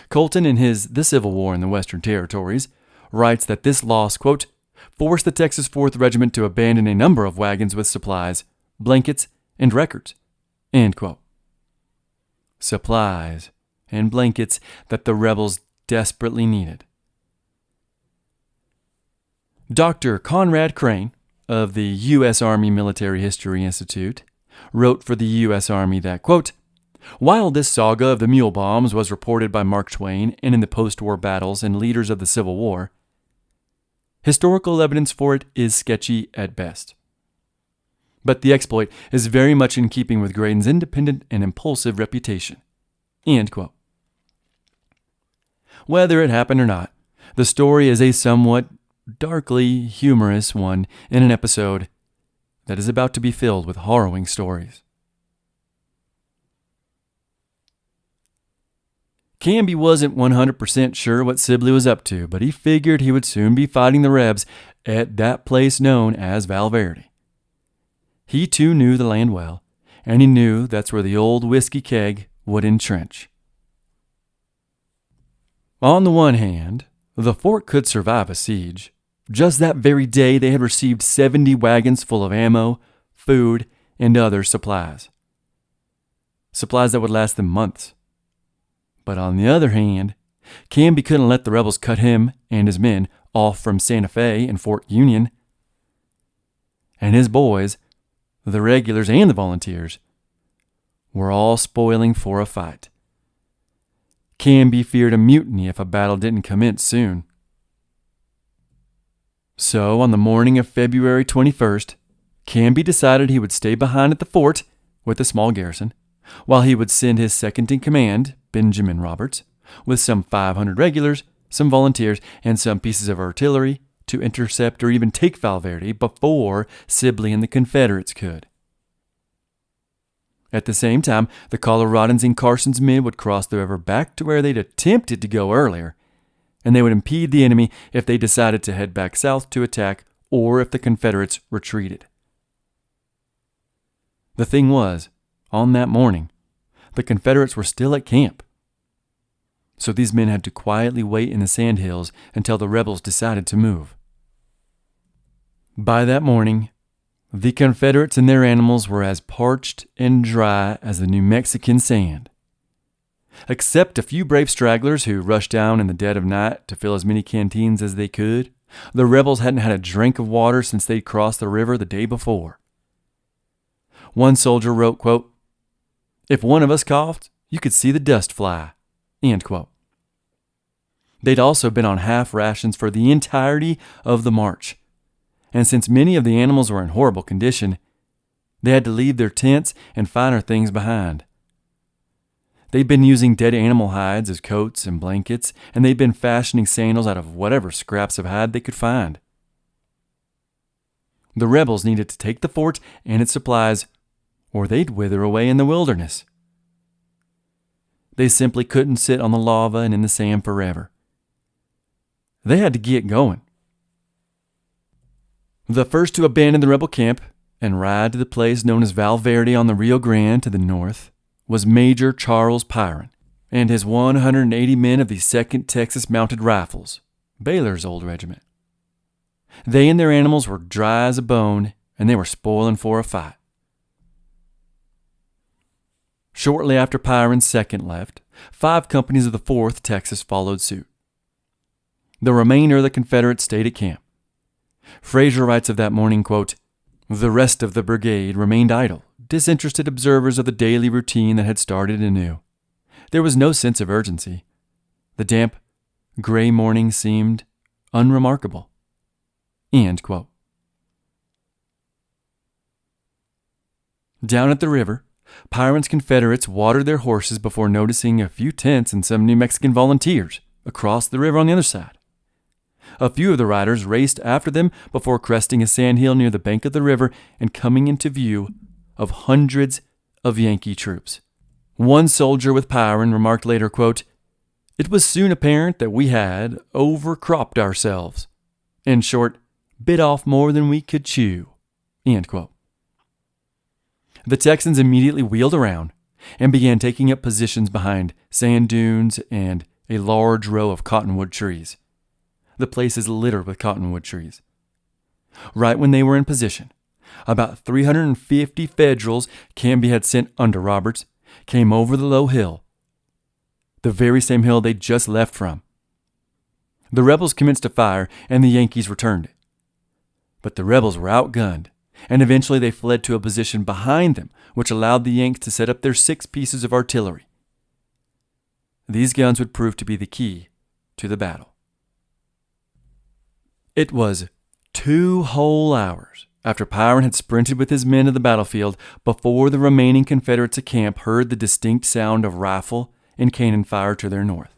Colton, in his The Civil War in the Western Territories, writes that this loss, quote, forced the Texas 4th Regiment to abandon a number of wagons with supplies, blankets, and records, end quote. Supplies and blankets that the rebels desperately needed. Dr. Conrad Crane of the U.S. Army Military History Institute wrote for the U.S. Army that, quote, while this saga of the mule bombs was reported by Mark Twain and in the post-war battles and leaders of the Civil War, historical evidence for it is sketchy at best. But the exploit is very much in keeping with Graydon's independent and impulsive reputation. End quote. Whether it happened or not, the story is a somewhat darkly humorous one in an episode that is about to be filled with harrowing stories. Canby wasn't 100% sure what Sibley was up to, but he figured he would soon be fighting the Rebs at that place known as Valverde. He too knew the land well, and he knew that's where the old whiskey keg would entrench. On the one hand, the fort could survive a siege. Just that very day, they had received 70 wagons full of ammo, food, and other supplies. Supplies that would last them months. But on the other hand, Canby couldn't let the rebels cut him and his men off from Santa Fe and Fort Union. And his boys, the regulars and the volunteers, were all spoiling for a fight. Canby feared a mutiny if a battle didn't commence soon. So, on the morning of February 21st, Canby decided he would stay behind at the fort with a small garrison, while he would send his second-in-command, Benjamin Roberts, with some 500 regulars, some volunteers, and some pieces of artillery to intercept or even take Valverde before Sibley and the Confederates could. At the same time, the Coloradans and Carson's men would cross the river back to where they'd attempted to go earlier, and they would impede the enemy if they decided to head back south to attack or if the Confederates retreated. The thing was, on that morning, the Confederates were still at camp. So these men had to quietly wait in the sandhills until the rebels decided to move. By that morning, the Confederates and their animals were as parched and dry as the New Mexican sand. Except a few brave stragglers who rushed down in the dead of night to fill as many canteens as they could, the rebels hadn't had a drink of water since they'd crossed the river the day before. One soldier wrote, quote, "If one of us coughed, you could see the dust fly," end quote. They'd also been on half rations for the entirety of the march, and since many of the animals were in horrible condition, they had to leave their tents and finer things behind. They'd been using dead animal hides as coats and blankets, and they'd been fashioning sandals out of whatever scraps of hide they could find. The rebels needed to take the fort and its supplies, or they'd wither away in the wilderness. They simply couldn't sit on the lava and in the sand forever, they had to get going. The first to abandon the rebel camp and ride to the place known as Valverde on the Rio Grande to the north was Major Charles Pyron and his 180 men of the 2nd Texas Mounted Rifles, Baylor's old regiment. They and their animals were dry as a bone, and they were spoiling for a fight. Shortly after Pyron's 2nd left, 5 companies of the 4th Texas followed suit. The remainder of the Confederates stayed at camp. Fraser writes of that morning, quote, "The rest of the brigade remained idle, disinterested observers of the daily routine that had started anew. There was no sense of urgency. The damp, gray morning seemed unremarkable." End quote. Down at the river, Pyron's Confederates watered their horses before noticing a few tents and some New Mexican volunteers across the river on the other side. A few of the riders raced after them before cresting a sandhill near the bank of the river and coming into view of hundreds of Yankee troops. One soldier with Pyron remarked later, quote, "It was soon apparent that we had overcropped ourselves. In short, bit off more than we could chew." End quote. The Texans immediately wheeled around and began taking up positions behind sand dunes and a large row of cottonwood trees. The place is littered with cottonwood trees. Right when they were in position, about 350 Federals Canby had sent under Roberts came over the low hill, the very same hill they'd just left from. The rebels commenced a fire, and the Yankees returned it. But the rebels were outgunned, and eventually they fled to a position behind them, which allowed the Yanks to set up their 6 pieces of artillery. These guns would prove to be the key to the battle. It was 2 whole hours after Pyron had sprinted with his men to the battlefield before the remaining Confederates at camp heard the distinct sound of rifle and cannon fire to their north.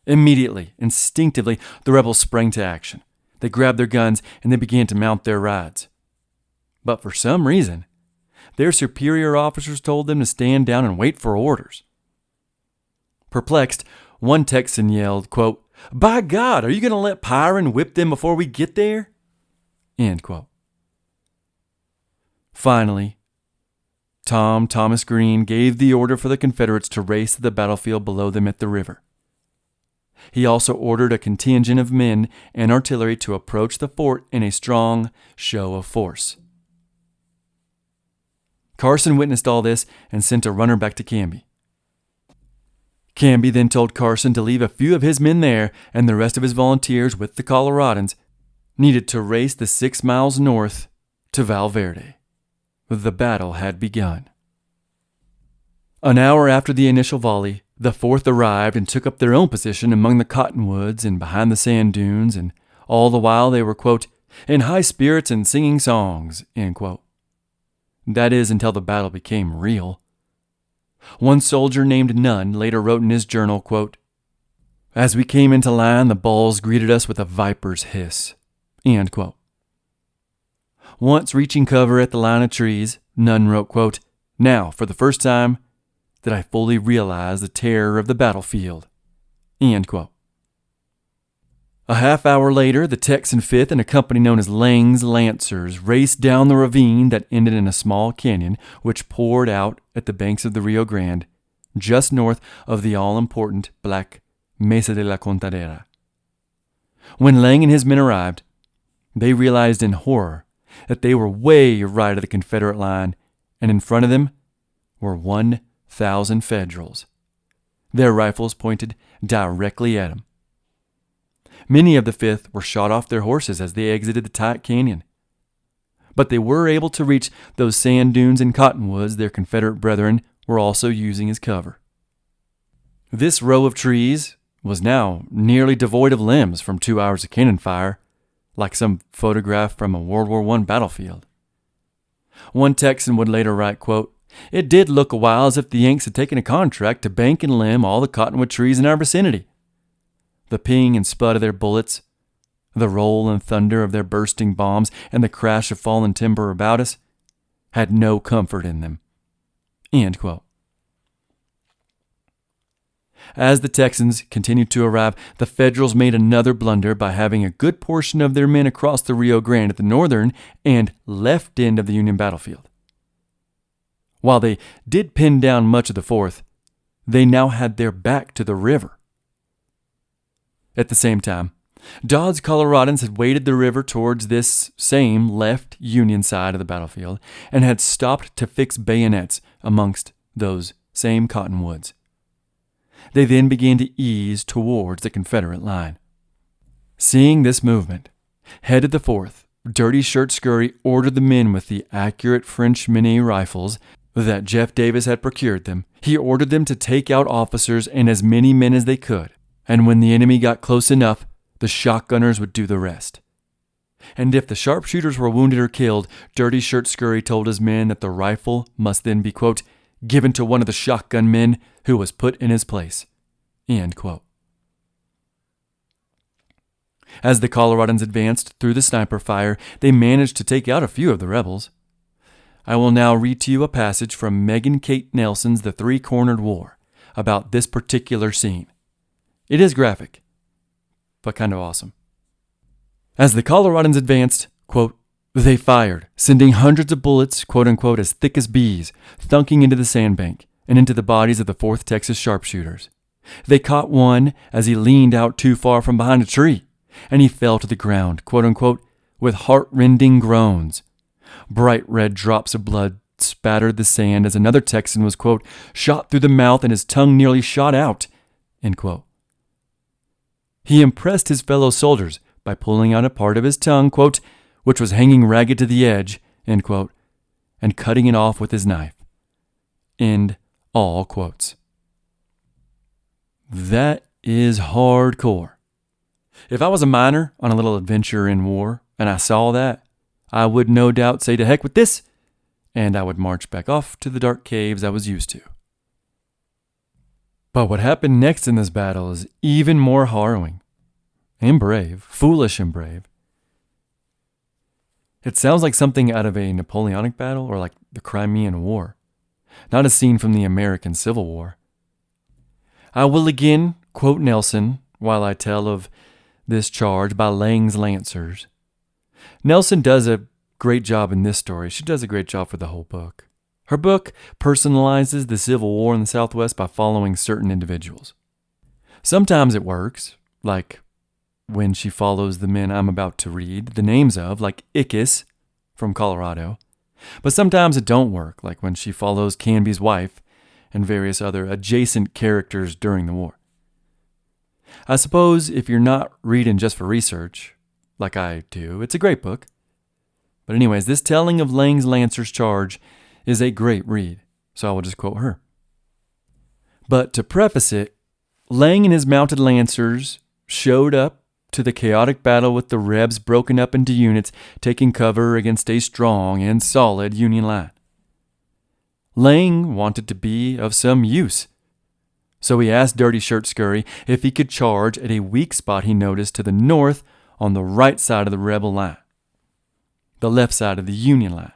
Immediately, instinctively, the rebels sprang to action. They grabbed their guns and they began to mount their rides. But for some reason, their superior officers told them to stand down and wait for orders. Perplexed, one Texan yelled, quote, "By God, are you going to let Pyron whip them before we get there?" End quote. Finally, Thomas Green gave the order for the Confederates to race to the battlefield below them at the river. He also ordered a contingent of men and artillery to approach the fort in a strong show of force. Carson witnessed all this and sent a runner back to Canby. Canby then told Carson to leave a few of his men there, and the rest of his volunteers with the Coloradans needed to race the 6 miles north to Valverde. The battle had begun. An hour after the initial volley, the 4th arrived and took up their own position among the cottonwoods and behind the sand dunes, and all the while they were, quote, "in high spirits and singing songs," end quote. That is, until the battle became real. One soldier named Nunn later wrote in his journal, quote, "As we came into line, the balls greeted us with a viper's hiss," end quote. Once reaching cover at the line of trees, Nunn wrote, quote, "Now, for the first time, did I fully realize the terror of the battlefield," end quote. A half hour later, the Texan 5th and a company known as Lang's Lancers raced down the ravine that ended in a small canyon which poured out at the banks of the Rio Grande, just north of the all-important black Mesa de la Contadera. When Lang and his men arrived, they realized in horror that they were way right of the Confederate line, and in front of them were 1,000 Federals, their rifles pointed directly at them. Many of the 5th were shot off their horses as they exited the tight canyon. But they were able to reach those sand dunes and cottonwoods their Confederate brethren were also using as cover. This row of trees was now nearly devoid of limbs from 2 hours of cannon fire, like some photograph from a World War I battlefield. One Texan would later write, quote, "It did look a while as if the Yanks had taken a contract to bank and limb all the cottonwood trees in our vicinity. The ping and spud of their bullets, the roll and thunder of their bursting bombs, and the crash of fallen timber about us had no comfort in them." End quote. As the Texans continued to arrive, the Federals made another blunder by having a good portion of their men across the Rio Grande at the northern and left end of the Union battlefield. While they did pin down much of the 4th, they now had their back to the river. At the same time, Dodd's Coloradans had waded the river towards this same left Union side of the battlefield and had stopped to fix bayonets amongst those same cottonwoods. They then began to ease towards the Confederate line. Seeing this movement, head of the 4th, Dirty Shirt Scurry ordered the men with the accurate French Minié rifles that Jeff Davis had procured them. He ordered them to take out officers and as many men as they could, and when the enemy got close enough, the shotgunners would do the rest. And if the sharpshooters were wounded or killed, Dirty Shirt Scurry told his men that the rifle must then be, quote, given to one of the shotgun men who was put in his place, end quote. As the Coloradans advanced through the sniper fire, they managed to take out a few of the rebels. I will now read to you a passage from Megan Kate Nelson's The Three-Cornered War about this particular scene. It is graphic, but kind of awesome. As the Coloradans advanced, quote, they fired, sending hundreds of bullets, quote-unquote, as thick as bees, thunking into the sandbank and into the bodies of the 4th Texas sharpshooters. They caught one as he leaned out too far from behind a tree, and he fell to the ground, quote-unquote, with heart-rending groans. Bright red drops of blood spattered the sand as another Texan was, quote, shot through the mouth and his tongue nearly shot out, end quote. He impressed his fellow soldiers by pulling out a part of his tongue, quote, which was hanging ragged to the edge, end quote, and cutting it off with his knife. End all quotes. That is hardcore. If I was a miner on a little adventure in war and I saw that, I would no doubt say to heck with this, and I would march back off to the dark caves I was used to. But what happened next in this battle is even more harrowing and brave, foolish and brave. It sounds like something out of a Napoleonic battle or like the Crimean War, not a scene from the American Civil War. I will again quote Nelson while I tell of this charge by Lang's Lancers. Nelson does a great job in this story. She does a great job for the whole book. Her book personalizes the Civil War in the Southwest by following certain individuals. Sometimes it works, like when she follows the men I'm about to read the names of, like Ickes from Colorado. But sometimes it don't work, like when she follows Canby's wife and various other adjacent characters during the war. I suppose if you're not reading just for research, like I do, it's a great book. But anyways, this telling of Lang's Lancers charge is a great read, so I will just quote her. But to preface it, Lang and his mounted Lancers showed up to the chaotic battle with the Rebs broken up into units, taking cover against a strong and solid Union line. Lang wanted to be of some use, so he asked Dirty Shirt Scurry if he could charge at a weak spot he noticed to the north on the right side of the rebel line, the left side of the Union line,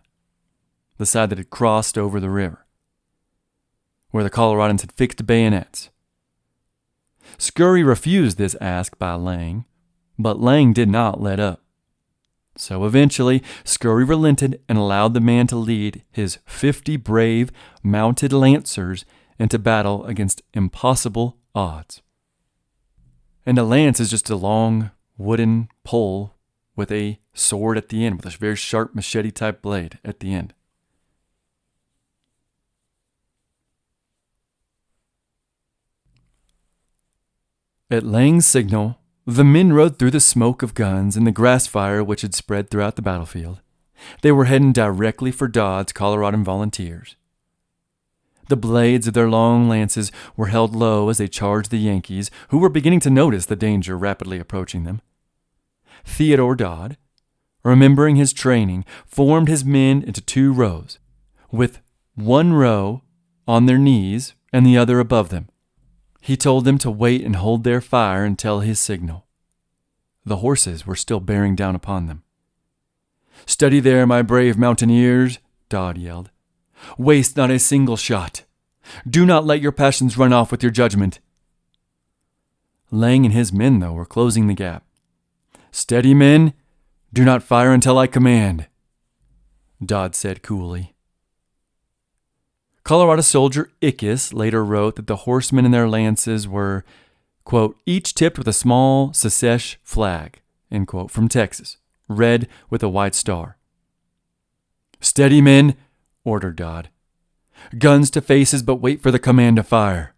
the side that had crossed over the river, where the Coloradans had fixed bayonets. Scurry refused this ask by Lang, but Lang did not let up. So eventually, Scurry relented and allowed the man to lead his 50 brave mounted Lancers into battle against impossible odds. And a lance is just a long wooden pole with a sword at the end, with a very sharp machete-type blade at the end. At Lang's signal, the men rode through the smoke of guns and the grass fire which had spread throughout the battlefield. They were heading directly for Dodd's Coloradan volunteers. The blades of their long lances were held low as they charged the Yankees, who were beginning to notice the danger rapidly approaching them. Theodore Dodd, remembering his training, formed his men into 2 rows, with one row on their knees and the other above them. He told them to wait and hold their fire until his signal. The horses were still bearing down upon them. "Steady there, my brave mountaineers," Dodd yelled. "Waste not a single shot. Do not let your passions run off with your judgment. Lang and his men, though, were closing the gap. "Steady, men. Do not fire until I command," Dodd said coolly. Colorado soldier Ickes later wrote that the horsemen and their lances were, quote, "each tipped with a small secesh flag," end quote, from Texas, red with a white star. "Steady, men," ordered Dodd. "Guns to faces, but wait for the command to fire."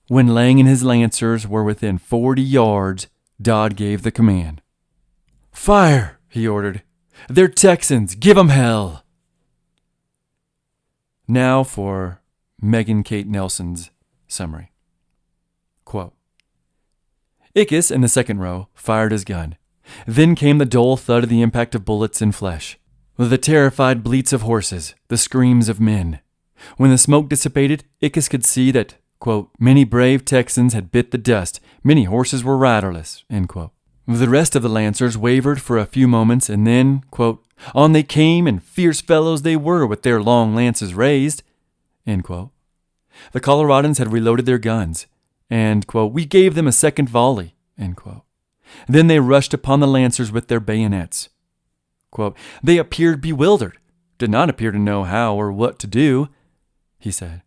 When Lang and his lancers were within 40 yards, Dodd gave the command. "Fire," he ordered. "They're Texans. Give 'em hell." Now for Megan Kate Nelson's summary. Quote, Ickes, in the second row, fired his gun. Then came the dull thud of the impact of bullets in flesh, the terrified bleats of horses, the screams of men. When the smoke dissipated, Ickes could see that, quote, "many brave Texans had bit the dust. Many horses were riderless," end quote. The rest of the lancers wavered for a few moments, and then, quote, "on they came, and fierce fellows they were with their long lances raised," end quote. The Coloradans had reloaded their guns, and, quote, "we gave them a second volley," end quote. Then they rushed upon the lancers with their bayonets. Quote, "they appeared bewildered, did not appear to know how or what to do," he said.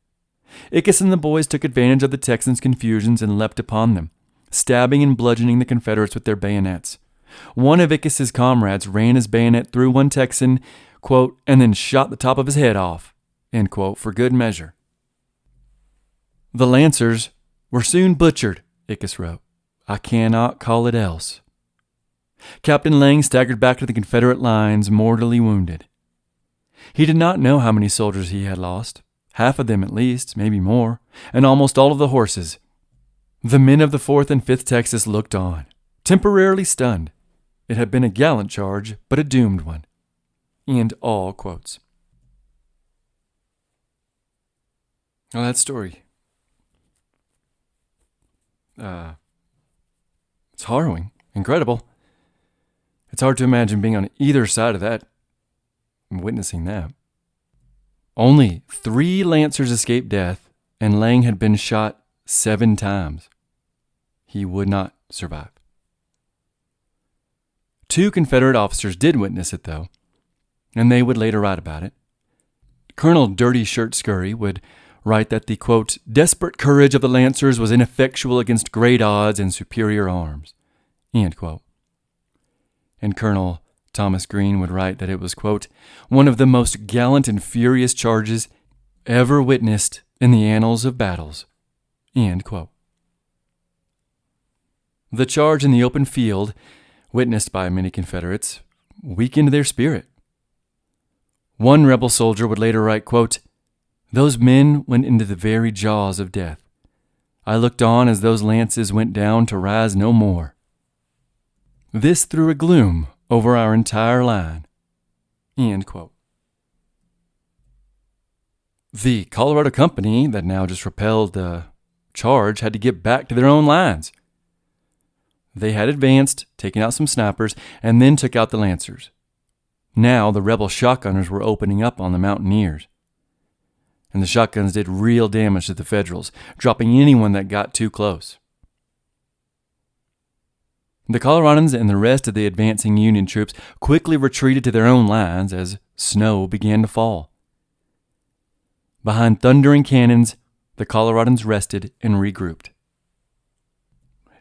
Ickes and the boys took advantage of the Texans' confusions and leapt upon them, stabbing and bludgeoning the Confederates with their bayonets. One of Ickes' comrades ran his bayonet through one Texan, quote, "and then shot the top of his head off," end quote, for good measure. The Lancers were soon butchered, Ickes wrote. "I cannot call it else." Captain Lang staggered back to the Confederate lines, mortally wounded. He did not know how many soldiers he had lost, half of them at least, maybe more, and almost all of the horses. The men of the 4th and 5th Texas looked on, temporarily stunned. It had been a gallant charge, but a doomed one. End all quotes. Well, that story. It's harrowing, incredible. It's hard to imagine being on either side of that and witnessing that. Only 3 Lancers escaped death, and Lang had been shot 7 times. He would not survive. 2 Confederate officers did witness it, though, and they would later write about it. Colonel Dirty Shirt Scurry would write that the, quote, "desperate courage of the Lancers was ineffectual against great odds and superior arms," end quote. And Colonel Thomas Green would write that it was, quote, "one of the most gallant and furious charges ever witnessed in the annals of battles," end quote. The charge in the open field, witnessed by many Confederates, weakened their spirit. One rebel soldier would later write, quote, "those men went into the very jaws of death. I looked on as those lances went down to rise no more. This threw a gloom over our entire line," end quote. The Colorado Company that now just repelled the charge had to get back to their own lines. They had advanced, taken out some snipers, and then took out the Lancers. Now the rebel shotgunners were opening up on the mountaineers. And the shotguns did real damage to the Federals, dropping anyone that got too close. The Coloradans and the rest of the advancing Union troops quickly retreated to their own lines as snow began to fall. Behind thundering cannons, the Coloradans rested and regrouped.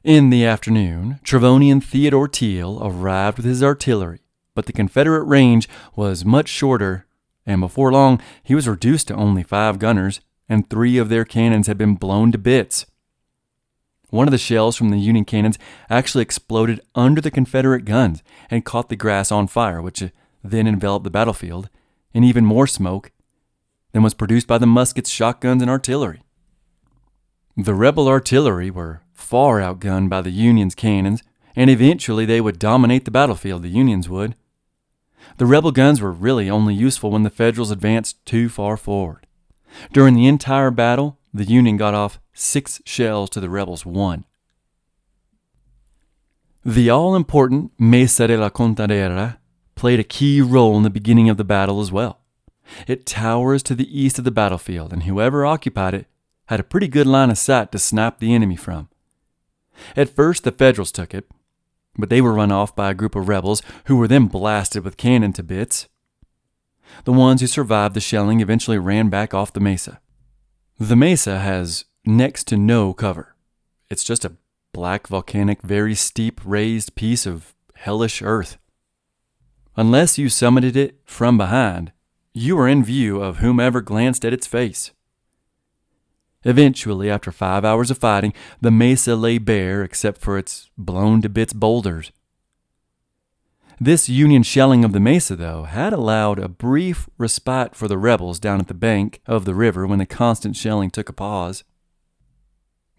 In the afternoon, Trevonian Theodore Teal arrived with his artillery, but the Confederate range was much shorter, and before long he was reduced to only 5 gunners, and 3 of their cannons had been blown to bits. One of the shells from the Union cannons actually exploded under the Confederate guns and caught the grass on fire, which then enveloped the battlefield, and even more smoke than was produced by the muskets, shotguns, and artillery. The rebel artillery were far outgunned by the Union's cannons, and eventually they would dominate the battlefield, the Unions would. The rebel guns were really only useful when the Federals advanced too far forward. During the entire battle, the Union got off 6 shells to the rebels' 1. The all-important Mesa de la Contadera played a key role in the beginning of the battle as well. It towers to the east of the battlefield, and whoever occupied it had a pretty good line of sight to snipe the enemy from. At first, the Federals took it, but they were run off by a group of rebels who were then blasted with cannon to bits. The ones who survived the shelling eventually ran back off the mesa. The mesa has next to no cover. It's just a black, volcanic, very steep, raised piece of hellish earth. Unless you summited it from behind, you were in view of whomever glanced at its face. Eventually, after 5 hours of fighting, the mesa lay bare except for its blown-to-bits boulders. This Union shelling of the mesa, though, had allowed a brief respite for the rebels down at the bank of the river when the constant shelling took a pause.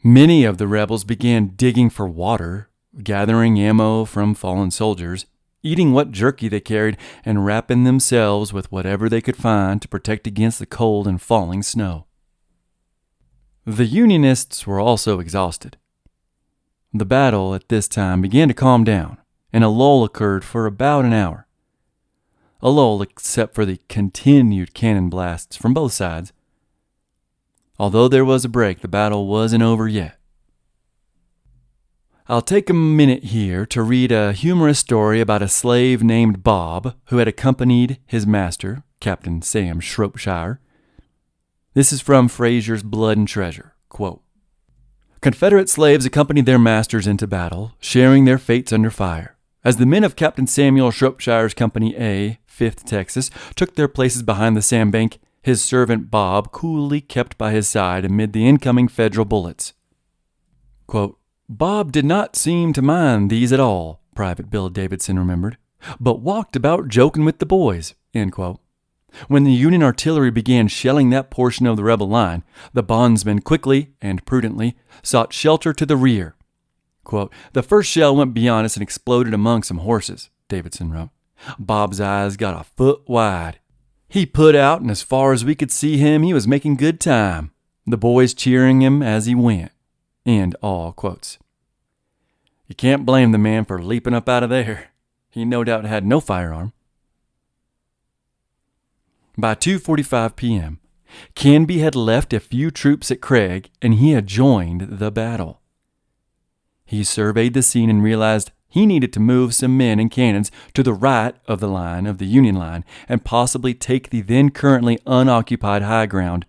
Many of the rebels began digging for water, gathering ammo from fallen soldiers, eating what jerky they carried, and wrapping themselves with whatever they could find to protect against the cold and falling snow. The Unionists were also exhausted. The battle at this time began to calm down, and a lull occurred for about an hour. A lull except for the continued cannon blasts from both sides. Although there was a break, the battle wasn't over yet. I'll take a minute here to read a humorous story about a slave named Bob who had accompanied his master, Captain Sam Shropshire. This is from Fraser's Blood and Treasure. Quote, Confederate slaves accompanied their masters into battle, sharing their fates under fire. As the men of Captain Samuel Shropshire's Company A, 5th Texas, took their places behind the sandbank, his servant Bob coolly kept by his side amid the incoming Federal bullets. Quote, Bob did not seem to mind these at all, Private Bill Davidson remembered, but walked about joking with the boys. End quote. When the Union artillery began shelling that portion of the rebel line, the bondsmen quickly and prudently sought shelter to the rear. Quote, the first shell went beyond us and exploded among some horses, Davidson wrote. Bob's eyes got a foot wide. He put out, and as far as we could see him, he was making good time, the boys cheering him as he went. End all quotes. You can't blame the man for leaping up out of there. He no doubt had no firearm. By 2:45 p.m., Canby had left a few troops at Craig, and he had joined the battle. He surveyed the scene and realized he needed to move some men and cannons to the right of the line of the Union line and possibly take the then currently unoccupied high ground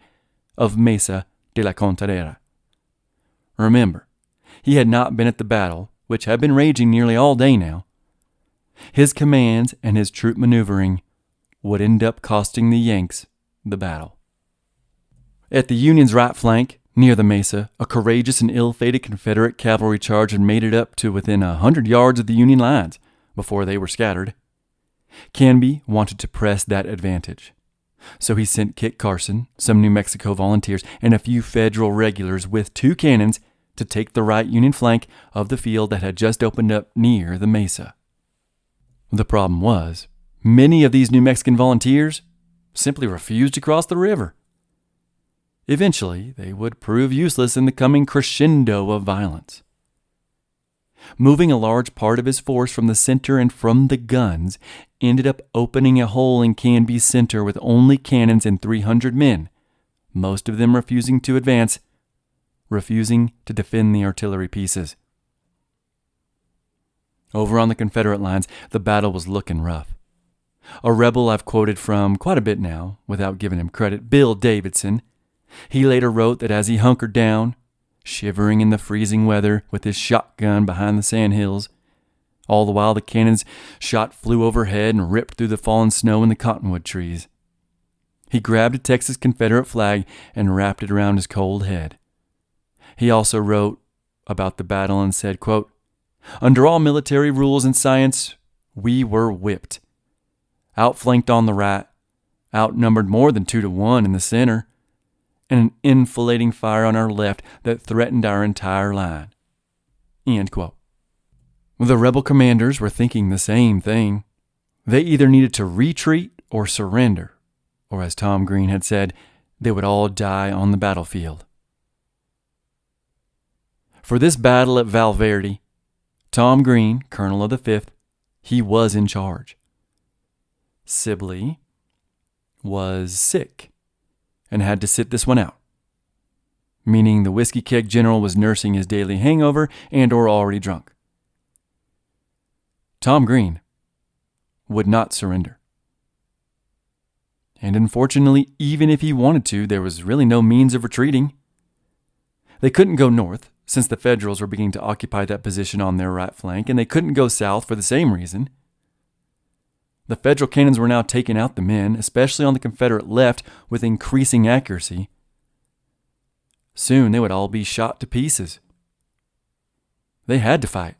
of Mesa de la Contadera. Remember, he had not been at the battle, which had been raging nearly all day now. His commands and his troop maneuvering would end up costing the Yanks the battle. At the Union's right flank, near the mesa, a courageous and ill-fated Confederate cavalry charge had made it up to within 100 yards of the Union lines before they were scattered. Canby wanted to press that advantage, so he sent Kit Carson, some New Mexico volunteers, and a few Federal regulars with 2 cannons to take the right Union flank of the field that had just opened up near the mesa. The problem was, many of these New Mexican volunteers simply refused to cross the river. Eventually, they would prove useless in the coming crescendo of violence. Moving a large part of his force from the center and from the guns ended up opening a hole in Canby's center with only cannons and 300 men, most of them refusing to advance, refusing to defend the artillery pieces. Over on the Confederate lines, the battle was looking rough. A rebel I've quoted from quite a bit now, without giving him credit, Bill Davidson. He later wrote that as he hunkered down, shivering in the freezing weather with his shotgun behind the sandhills, all the while the cannon's shot flew overhead and ripped through the fallen snow in the cottonwood trees. He grabbed a Texas Confederate flag and wrapped it around his cold head. He also wrote about the battle and said, quote, under all military rules and science, we were whipped. Outflanked on the right, outnumbered more than 2-1 in the center, and an enfilading fire on our left that threatened our entire line. End quote. The rebel commanders were thinking the same thing. They either needed to retreat or surrender, or as Tom Green had said, they would all die on the battlefield. For this battle at Valverde, Tom Green, colonel of the 5th, he was in charge. Sibley was sick and had to sit this one out. meaning the whiskey keg general was nursing his daily hangover and or already drunk. Tom Green would not surrender. And unfortunately, even if he wanted to, there was really no means of retreating. They couldn't go north, since the Federals were beginning to occupy that position on their right flank, and they couldn't go south for the same reason. The Federal cannons were now taking out the men, especially on the Confederate left, with increasing accuracy. Soon they would all be shot to pieces. They had to fight.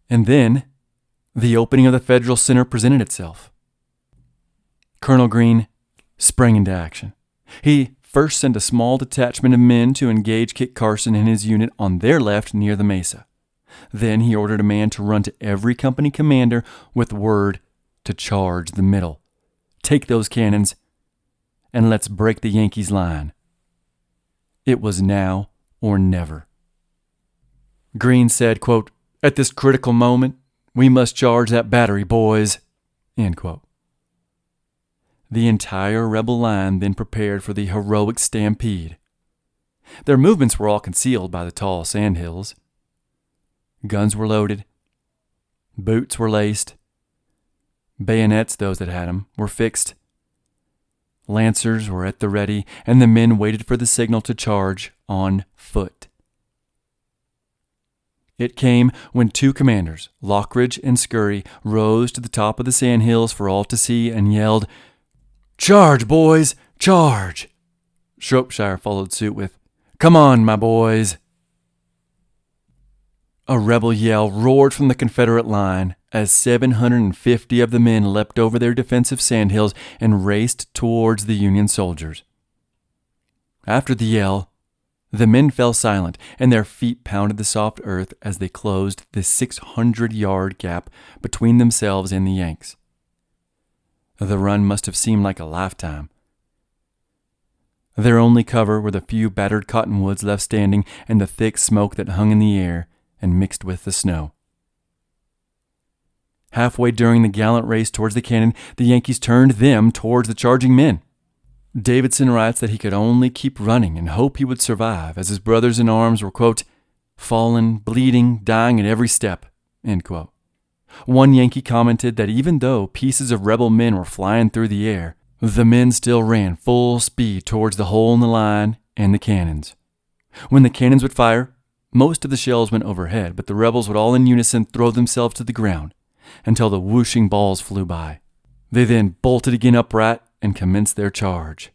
And then, the opening of the Federal Center presented itself. Colonel Green sprang into action. He first sent a small detachment of men to engage Kit Carson and his unit on their left near the mesa. Then he ordered a man to run to every company commander with word to charge the middle. Take those cannons, and let's break the Yankees' line. It was now or never. Green said, quote, "At this critical moment, we must charge that battery, boys," end quote. The entire rebel line then prepared for the heroic stampede. Their movements were all concealed by the tall sandhills. Guns were loaded. Boots were laced. Bayonets, those that had them, were fixed. Lancers were at the ready, and the men waited for the signal to charge on foot. It came when two commanders, Lockridge and Scurry, rose to the top of the sandhills for all to see and yelled, "Charge, boys, charge!" Shropshire followed suit with, "Come on, my boys!" A rebel yell roared from the Confederate line as 750 of the men leapt over their defensive sandhills and raced towards the Union soldiers. After the yell, the men fell silent, and their feet pounded the soft earth as they closed the 600-yard gap between themselves and the Yanks. The run must have seemed like a lifetime. Their only cover were the few battered cottonwoods left standing and the thick smoke that hung in the air and mixed with the snow. Halfway during the gallant race towards the cannon, the Yankees turned them towards the charging men. Davidson writes that he could only keep running and hope he would survive, as his brothers in arms were, quote, "fallen, bleeding, dying at every step," end quote. One Yankee commented that even though pieces of rebel men were flying through the air, the men still ran full speed towards the hole in the line and the cannons. When the cannons would fire, most of the shells went overhead, but the rebels would all in unison throw themselves to the ground until the whooshing balls flew by. They then bolted again upright and commenced their charge.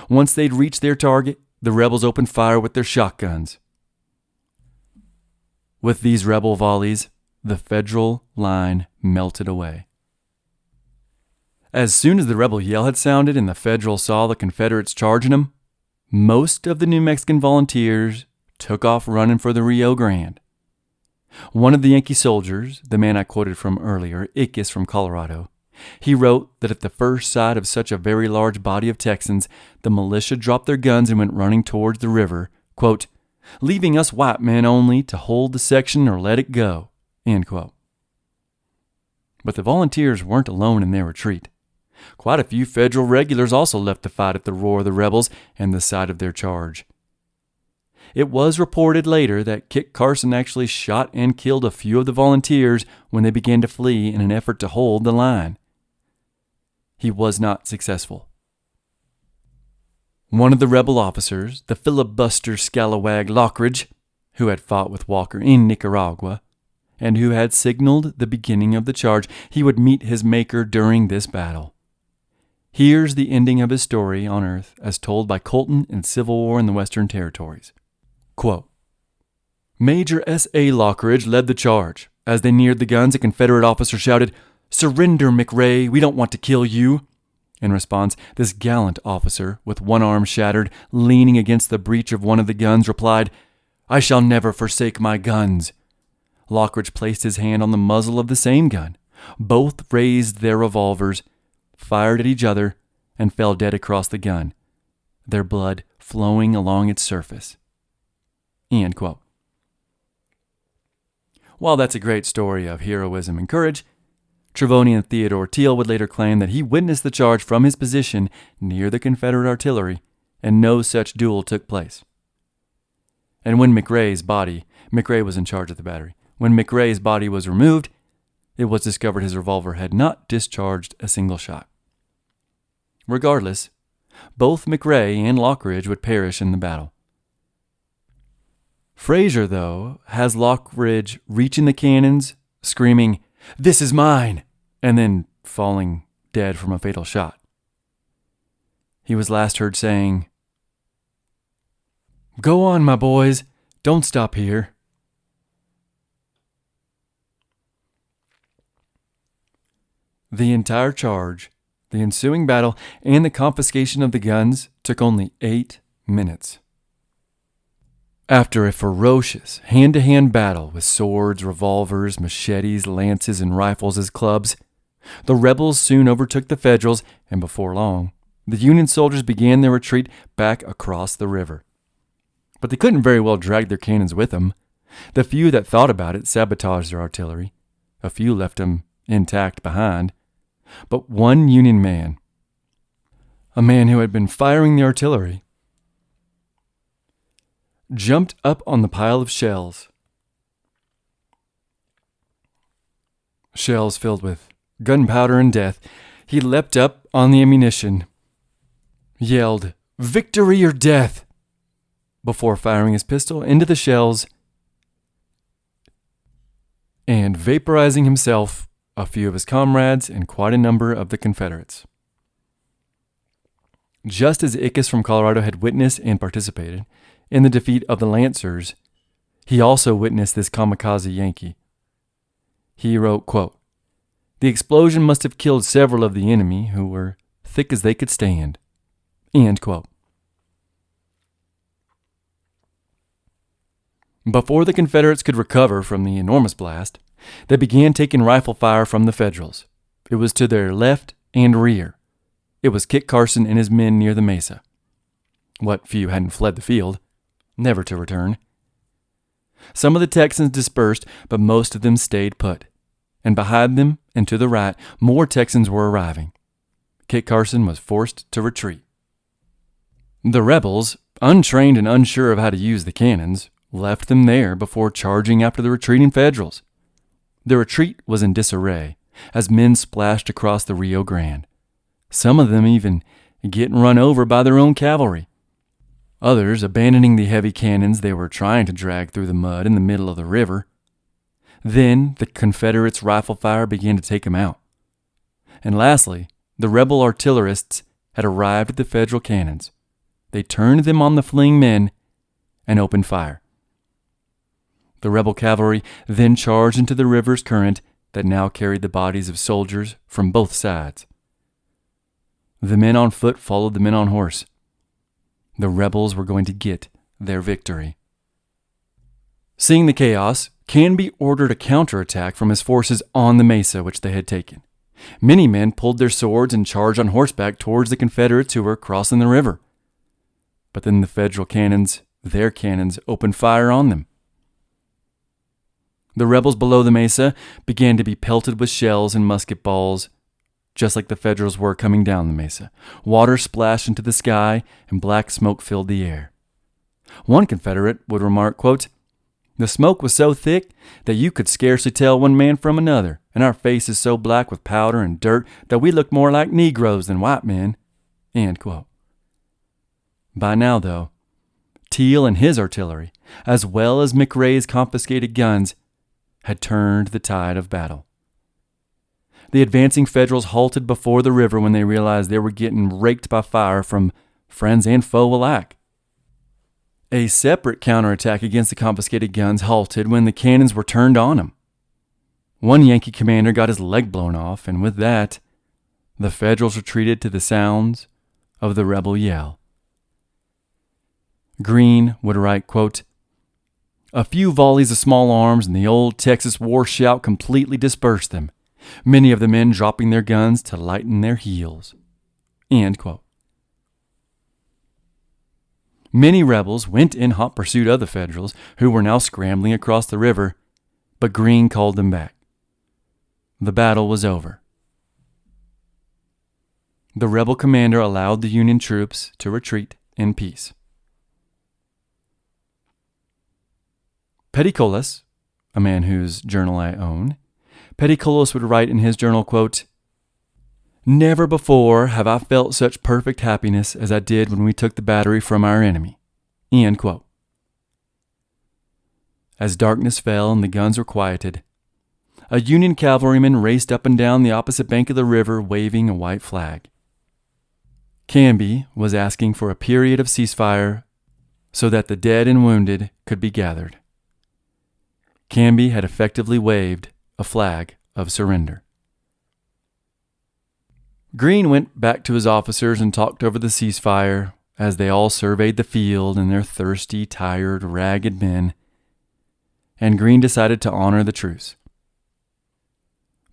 Once they'd reached their target, the rebels opened fire with their shotguns. With these rebel volleys, the Federal line melted away. As soon as the rebel yell had sounded and the Federals saw the Confederates charging them, most of the New Mexican volunteers took off running for the Rio Grande. One of the Yankee soldiers, the man I quoted from earlier, Ickes from Colorado, he wrote that at the first sight of such a very large body of Texans, the militia dropped their guns and went running towards the river, quote, "leaving us white men only to hold the section or let it go," end quote. But the volunteers weren't alone in their retreat. Quite a few Federal regulars also left to fight at the roar of the rebels and the sight of their charge. It was reported later that Kit Carson actually shot and killed a few of the volunteers when they began to flee in an effort to hold the line. He was not successful. One of the rebel officers, the filibuster scalawag Lockridge, who had fought with Walker in Nicaragua, and who had signaled the beginning of the charge, he would meet his maker during this battle. Here's the ending of his story on Earth as told by Colton in Civil War in the Western Territories. Quote, "Major S.A. Lockridge led the charge. As they neared the guns, a Confederate officer shouted, 'Surrender, McRae, we don't want to kill you.' In response, this gallant officer, with one arm shattered, leaning against the breech of one of the guns, replied, 'I shall never forsake my guns.' Lockridge placed his hand on the muzzle of the same gun. Both raised their revolvers, fired at each other, and fell dead across the gun, their blood flowing along its surface." End quote. While that's a great story of heroism and courage, Trevonian Theodore Teal would later claim that he witnessed the charge from his position near the Confederate artillery and no such duel took place. And when McRae was in charge of the battery. When McRae's body was removed, it was discovered his revolver had not discharged a single shot. Regardless, both McRae and Lockridge would perish in the battle. Fraser, though, has Lockridge reaching the cannons, screaming, "This is mine!" and then falling dead from a fatal shot. He was last heard saying, "Go on, my boys, don't stop here." The entire charge, the ensuing battle, and the confiscation of the guns took only 8 minutes. After a ferocious hand-to-hand battle with swords, revolvers, machetes, lances, and rifles as clubs, the rebels soon overtook the Federals, and before long, the Union soldiers began their retreat back across the river. But they couldn't very well drag their cannons with them. The few that thought about it sabotaged their artillery. A few left them intact behind. But one Union man, a man who had been firing the artillery, jumped up on the pile of shells. Shells filled with gunpowder and death. He leapt up on the ammunition, yelled, "Victory or death!" before firing his pistol into the shells and vaporizing himself, a few of his comrades, and quite a number of the Confederates. Just as Ickes from Colorado had witnessed and participated in the defeat of the Lancers, he also witnessed this kamikaze Yankee. He wrote, quote, "The explosion must have killed several of the enemy who were thick as they could stand." End quote. Before the Confederates could recover from the enormous blast, they began taking rifle fire from the Federals. It was to their left and rear. It was Kit Carson and his men near the mesa. What few hadn't fled the field, never to return. Some of the Texans dispersed, but most of them stayed put. And behind them and to the right, more Texans were arriving. Kit Carson was forced to retreat. The rebels, untrained and unsure of how to use the cannons, left them there before charging after the retreating Federals. The retreat was in disarray as men splashed across the Rio Grande, some of them even getting run over by their own cavalry, others abandoning the heavy cannons they were trying to drag through the mud in the middle of the river. Then the Confederates' rifle fire began to take them out. And lastly, the rebel artillerists had arrived at the Federal cannons. They turned them on the fleeing men and opened fire. The rebel cavalry then charged into the river's current that now carried the bodies of soldiers from both sides. The men on foot followed the men on horse. The rebels were going to get their victory. Seeing the chaos, Canby ordered a counterattack from his forces on the mesa which they had taken. Many men pulled their swords and charged on horseback towards the Confederates who were crossing the river. But then the Federal cannons, their cannons, opened fire on them. The rebels below the mesa began to be pelted with shells and musket balls, just like the Federals were coming down the mesa. Water splashed into the sky, and black smoke filled the air. One Confederate would remark, quote, "The smoke was so thick that you could scarcely tell one man from another, and our faces so black with powder and dirt that we looked more like Negroes than white men." End quote. By now, though, Teal and his artillery, as well as McRae's confiscated guns, had turned the tide of battle. The advancing Federals halted before the river when they realized they were getting raked by fire from friends and foe alike. A separate counterattack against the confiscated guns halted when the cannons were turned on them. One Yankee commander got his leg blown off, and with that, the Federals retreated to the sounds of the rebel yell. Greene would write, quote, "A few volleys of small arms and the old Texas war shout completely dispersed them, many of the men dropping their guns to lighten their heels." End quote. Many rebels went in hot pursuit of the Federals, who were now scrambling across the river, but Greene called them back. The battle was over. The rebel commander allowed the Union troops to retreat in peace. Petticolas, a man whose journal I own, Petticolas would write in his journal, quote, "Never before have I felt such perfect happiness as I did when we took the battery from our enemy." End quote. As darkness fell and the guns were quieted, a Union cavalryman raced up and down the opposite bank of the river waving a white flag. Canby was asking for a period of ceasefire so that the dead and wounded could be gathered. Canby had effectively waved a flag of surrender. Greene went back to his officers and talked over the ceasefire as they all surveyed the field and their thirsty, tired, ragged men, and Greene decided to honor the truce.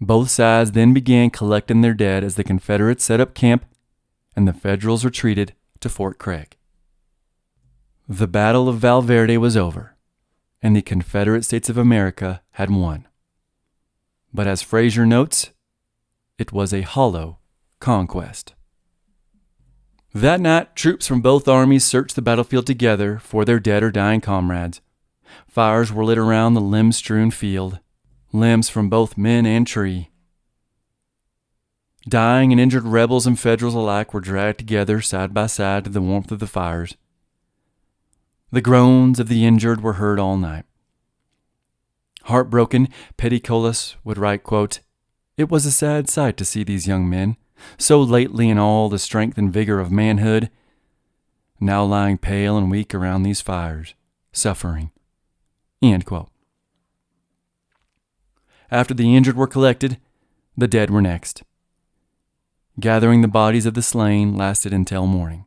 Both sides then began collecting their dead as the Confederates set up camp and the Federals retreated to Fort Craig. The Battle of Valverde was over, and the Confederate States of America had won. But as Fraser notes, it was a hollow conquest. That night, troops from both armies searched the battlefield together for their dead or dying comrades. Fires were lit around the limb-strewn field, limbs from both men and tree. Dying and injured rebels and Federals alike were dragged together side by side to the warmth of the fires. The groans of the injured were heard all night. Heartbroken, Petticolas would write, quote, "It was a sad sight to see these young men, so lately in all the strength and vigor of manhood, now lying pale and weak around these fires, suffering." End quote. After the injured were collected, the dead were next. Gathering the bodies of the slain lasted until morning.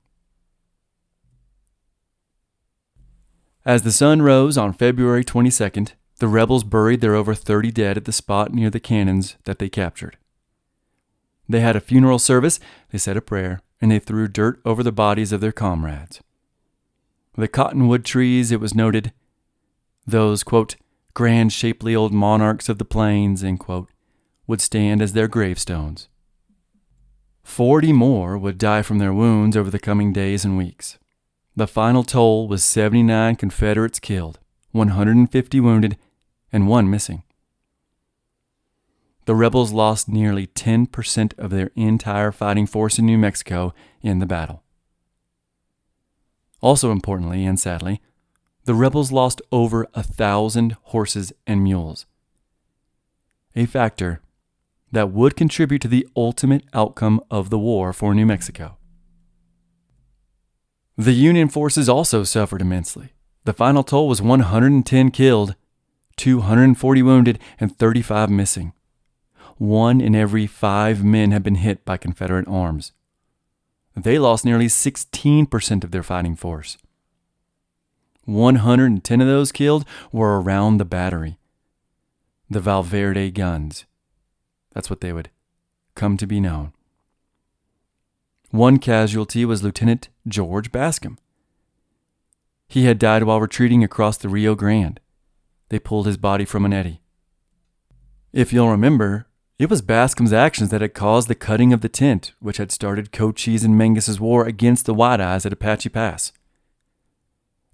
As the sun rose on February 22nd, the rebels buried their over 30 dead at the spot near the cannons that they captured. They had a funeral service, they said a prayer, and they threw dirt over the bodies of their comrades. The cottonwood trees, it was noted, those, quote, "grand shapely old monarchs of the plains," end quote, would stand as their gravestones. 40 more would die from their wounds over the coming days and weeks. The final toll was 79 Confederates killed, 150 wounded, and 1 missing. The rebels lost nearly 10% of their entire fighting force in New Mexico in the battle. Also importantly and sadly, the rebels lost over 1,000 horses and mules, a factor that would contribute to the ultimate outcome of the war for New Mexico. The Union forces also suffered immensely. The final toll was 110 killed, 240 wounded, and 35 missing. 1 in every 5 men had been hit by Confederate arms. They lost nearly 16% of their fighting force. 110 of those killed were around the battery, the Valverde guns. That's what they would come to be known. One casualty was Lieutenant George Bascom. He had died while retreating across the Rio Grande. They pulled his body from an eddy. If you'll remember, it was Bascom's actions that had caused the cutting of the tent, which had started Cochise and Mangus's war against the White Eyes at Apache Pass.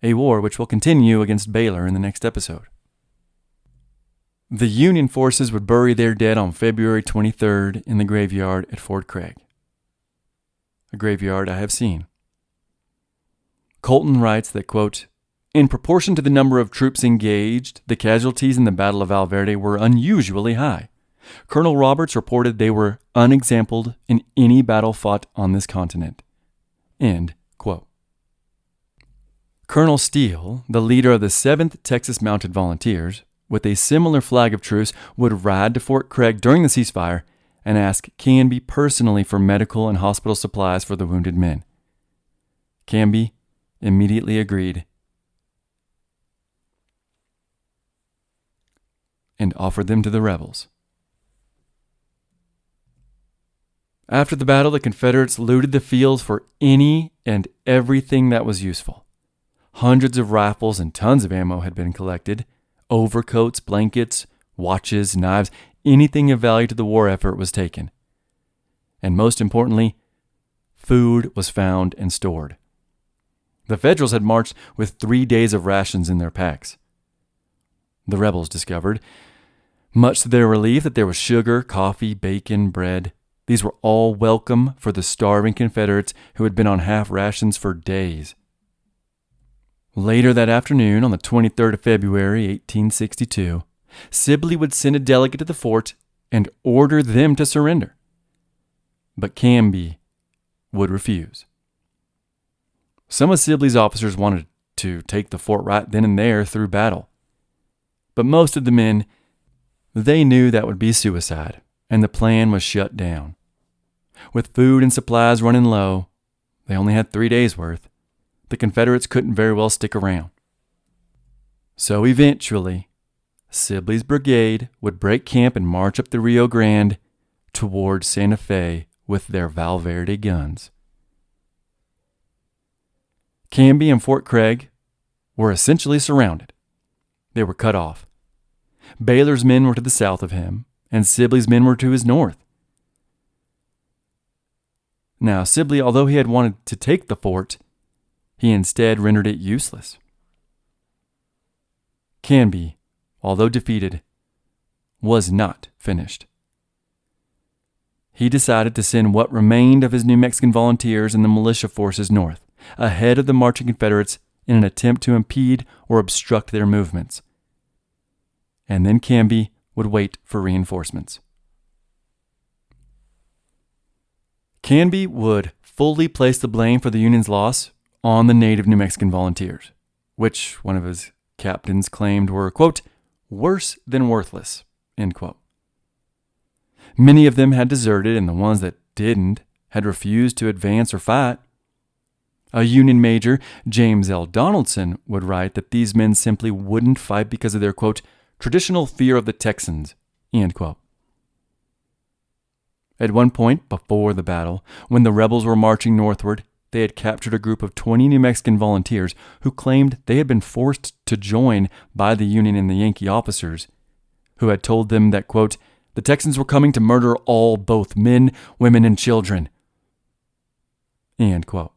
A war which will continue against Baylor in the next episode. The Union forces would bury their dead on February 23rd in the graveyard at Fort Craig. A graveyard I have seen. Colton writes that, quote, "In proportion to the number of troops engaged, the casualties in the Battle of Valverde were unusually high. Colonel Roberts reported they were unexampled in any battle fought on this continent." End quote. Colonel Steele, the leader of the 7th Texas Mounted Volunteers, with a similar flag of truce, would ride to Fort Craig during the ceasefire and ask Canby personally for medical and hospital supplies for the wounded men. Canby immediately agreed and offered them to the rebels. After the battle, the Confederates looted the field for any and everything that was useful. Hundreds of rifles and tons of ammo had been collected. Overcoats, blankets, watches, knives, anything of value to the war effort was taken. And most importantly, food was found and stored. The Federals had marched with 3 days of rations in their packs. The rebels discovered, much to their relief, that there was sugar, coffee, bacon, bread. These were all welcome for the starving Confederates who had been on half rations for days. Later that afternoon, on the 23rd of February, 1862, Sibley would send a delegate to the fort and order them to surrender. But Canby would refuse. Some of Sibley's officers wanted to take the fort right then and there through battle. But most of the men, they knew that would be suicide, and the plan was shut down. With food and supplies running low, they only had 3 days' worth. The Confederates couldn't very well stick around. So eventually, Sibley's brigade would break camp and march up the Rio Grande towards Santa Fe with their Valverde guns. Canby and Fort Craig were essentially surrounded. They were cut off. Baylor's men were to the south of him, and Sibley's men were to his north. Now, Sibley, although he had wanted to take the fort, he instead rendered it useless. Canby, although defeated, was not finished. He decided to send what remained of his New Mexican volunteers and the militia forces north, ahead of the marching Confederates in an attempt to impede or obstruct their movements. And then Canby would wait for reinforcements. Canby would fully place the blame for the Union's loss on the native New Mexican volunteers, which one of his captains claimed were, quote, worse than worthless, end quote. Many of them had deserted, and the ones that didn't had refused to advance or fight. A Union major, James L. Donaldson, would write that these men simply wouldn't fight because of their, quote, traditional fear of the Texans, end quote. At one point before the battle, when the rebels were marching northward, they had captured a group of 20 New Mexican volunteers who claimed they had been forced to join by the Union and the Yankee officers, who had told them that, quote, the Texans were coming to murder all, both men, women, and children, end quote.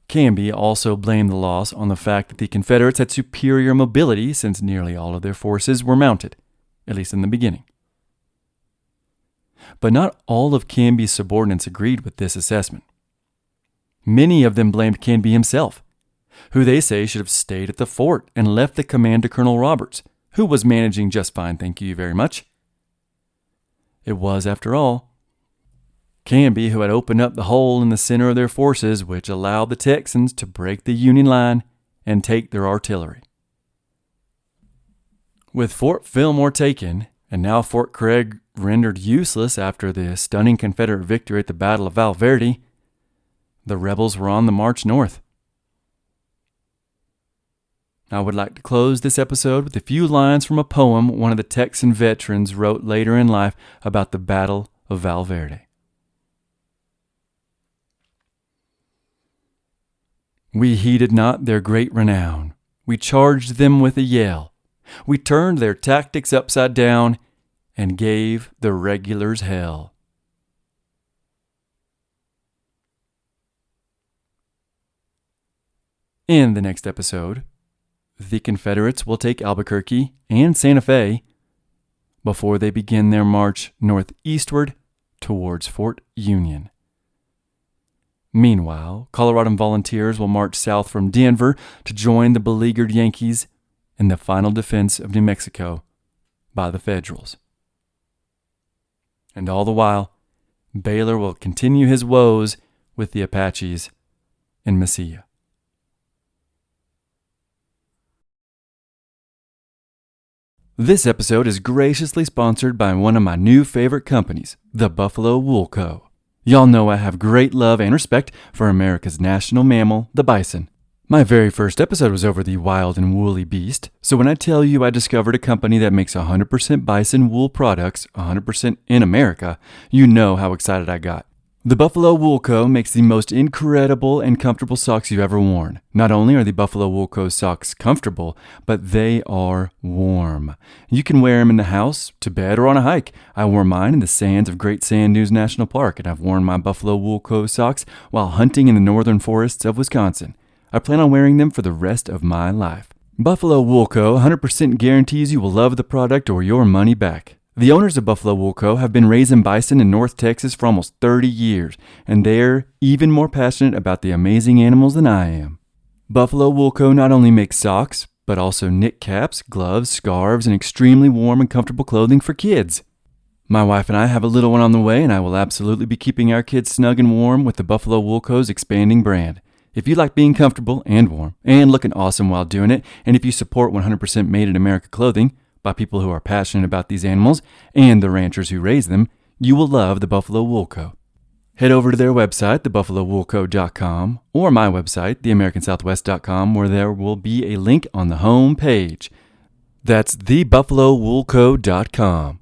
Canby also blamed the loss on the fact that the Confederates had superior mobility since nearly all of their forces were mounted, at least in the beginning. But not all of Canby's subordinates agreed with this assessment. Many of them blamed Canby himself, who they say should have stayed at the fort and left the command to Colonel Roberts, who was managing just fine, thank you very much. It was, after all, Canby who had opened up the hole in the center of their forces, which allowed the Texans to break the Union line and take their artillery. With Fort Fillmore taken, and now Fort Craig rendered useless after the stunning Confederate victory at the Battle of Valverde, the rebels were on the march north. I would like to close this episode with a few lines from a poem one of the Texan veterans wrote later in life about the Battle of Valverde. We heeded not their great renown. We charged them with a yell. We turned their tactics upside down and gave the regulars hell. In the next episode, the Confederates will take Albuquerque and Santa Fe before they begin their march northeastward towards Fort Union. Meanwhile, Coloradan volunteers will march south from Denver to join the beleaguered Yankees in the final defense of New Mexico by the Federals. And all the while, Baylor will continue his woes with the Apaches in Mesilla. This episode is graciously sponsored by one of my new favorite companies, the Buffalo Wool Co. Y'all know I have great love and respect for America's national mammal, the bison. My very first episode was over the wild and woolly beast, so when I tell you I discovered a company that makes 100% bison wool products 100% in America, you know how excited I got. The Buffalo Wool Co. makes the most incredible and comfortable socks you've ever worn. Not only are the Buffalo Wool Co. socks comfortable, but they are warm. You can wear them in the house, to bed, or on a hike. I wore mine in the sands of Great Sand Dunes National Park, and I've worn my Buffalo Wool Co. socks while hunting in the northern forests of Wisconsin. I plan on wearing them for the rest of my life. Buffalo Wool Co. 100% guarantees you will love the product or your money back. The owners of Buffalo Wool Co. have been raising bison in North Texas for almost 30 years, and they're even more passionate about the amazing animals than I am. Buffalo Wool Co. not only makes socks, but also knit caps, gloves, scarves, and extremely warm and comfortable clothing for kids. My wife and I have a little one on the way, and I will absolutely be keeping our kids snug and warm with the Buffalo Wool Co.'s expanding brand. If you like being comfortable and warm and looking awesome while doing it, and if you support 100% made in America clothing, by people who are passionate about these animals and the ranchers who raise them, you will love the Buffalo Wool Co. Head over to their website, thebuffalowoolco.com, or my website, theamericans.com, where there will be a link on the home page. That's thebuffalowoolco.com.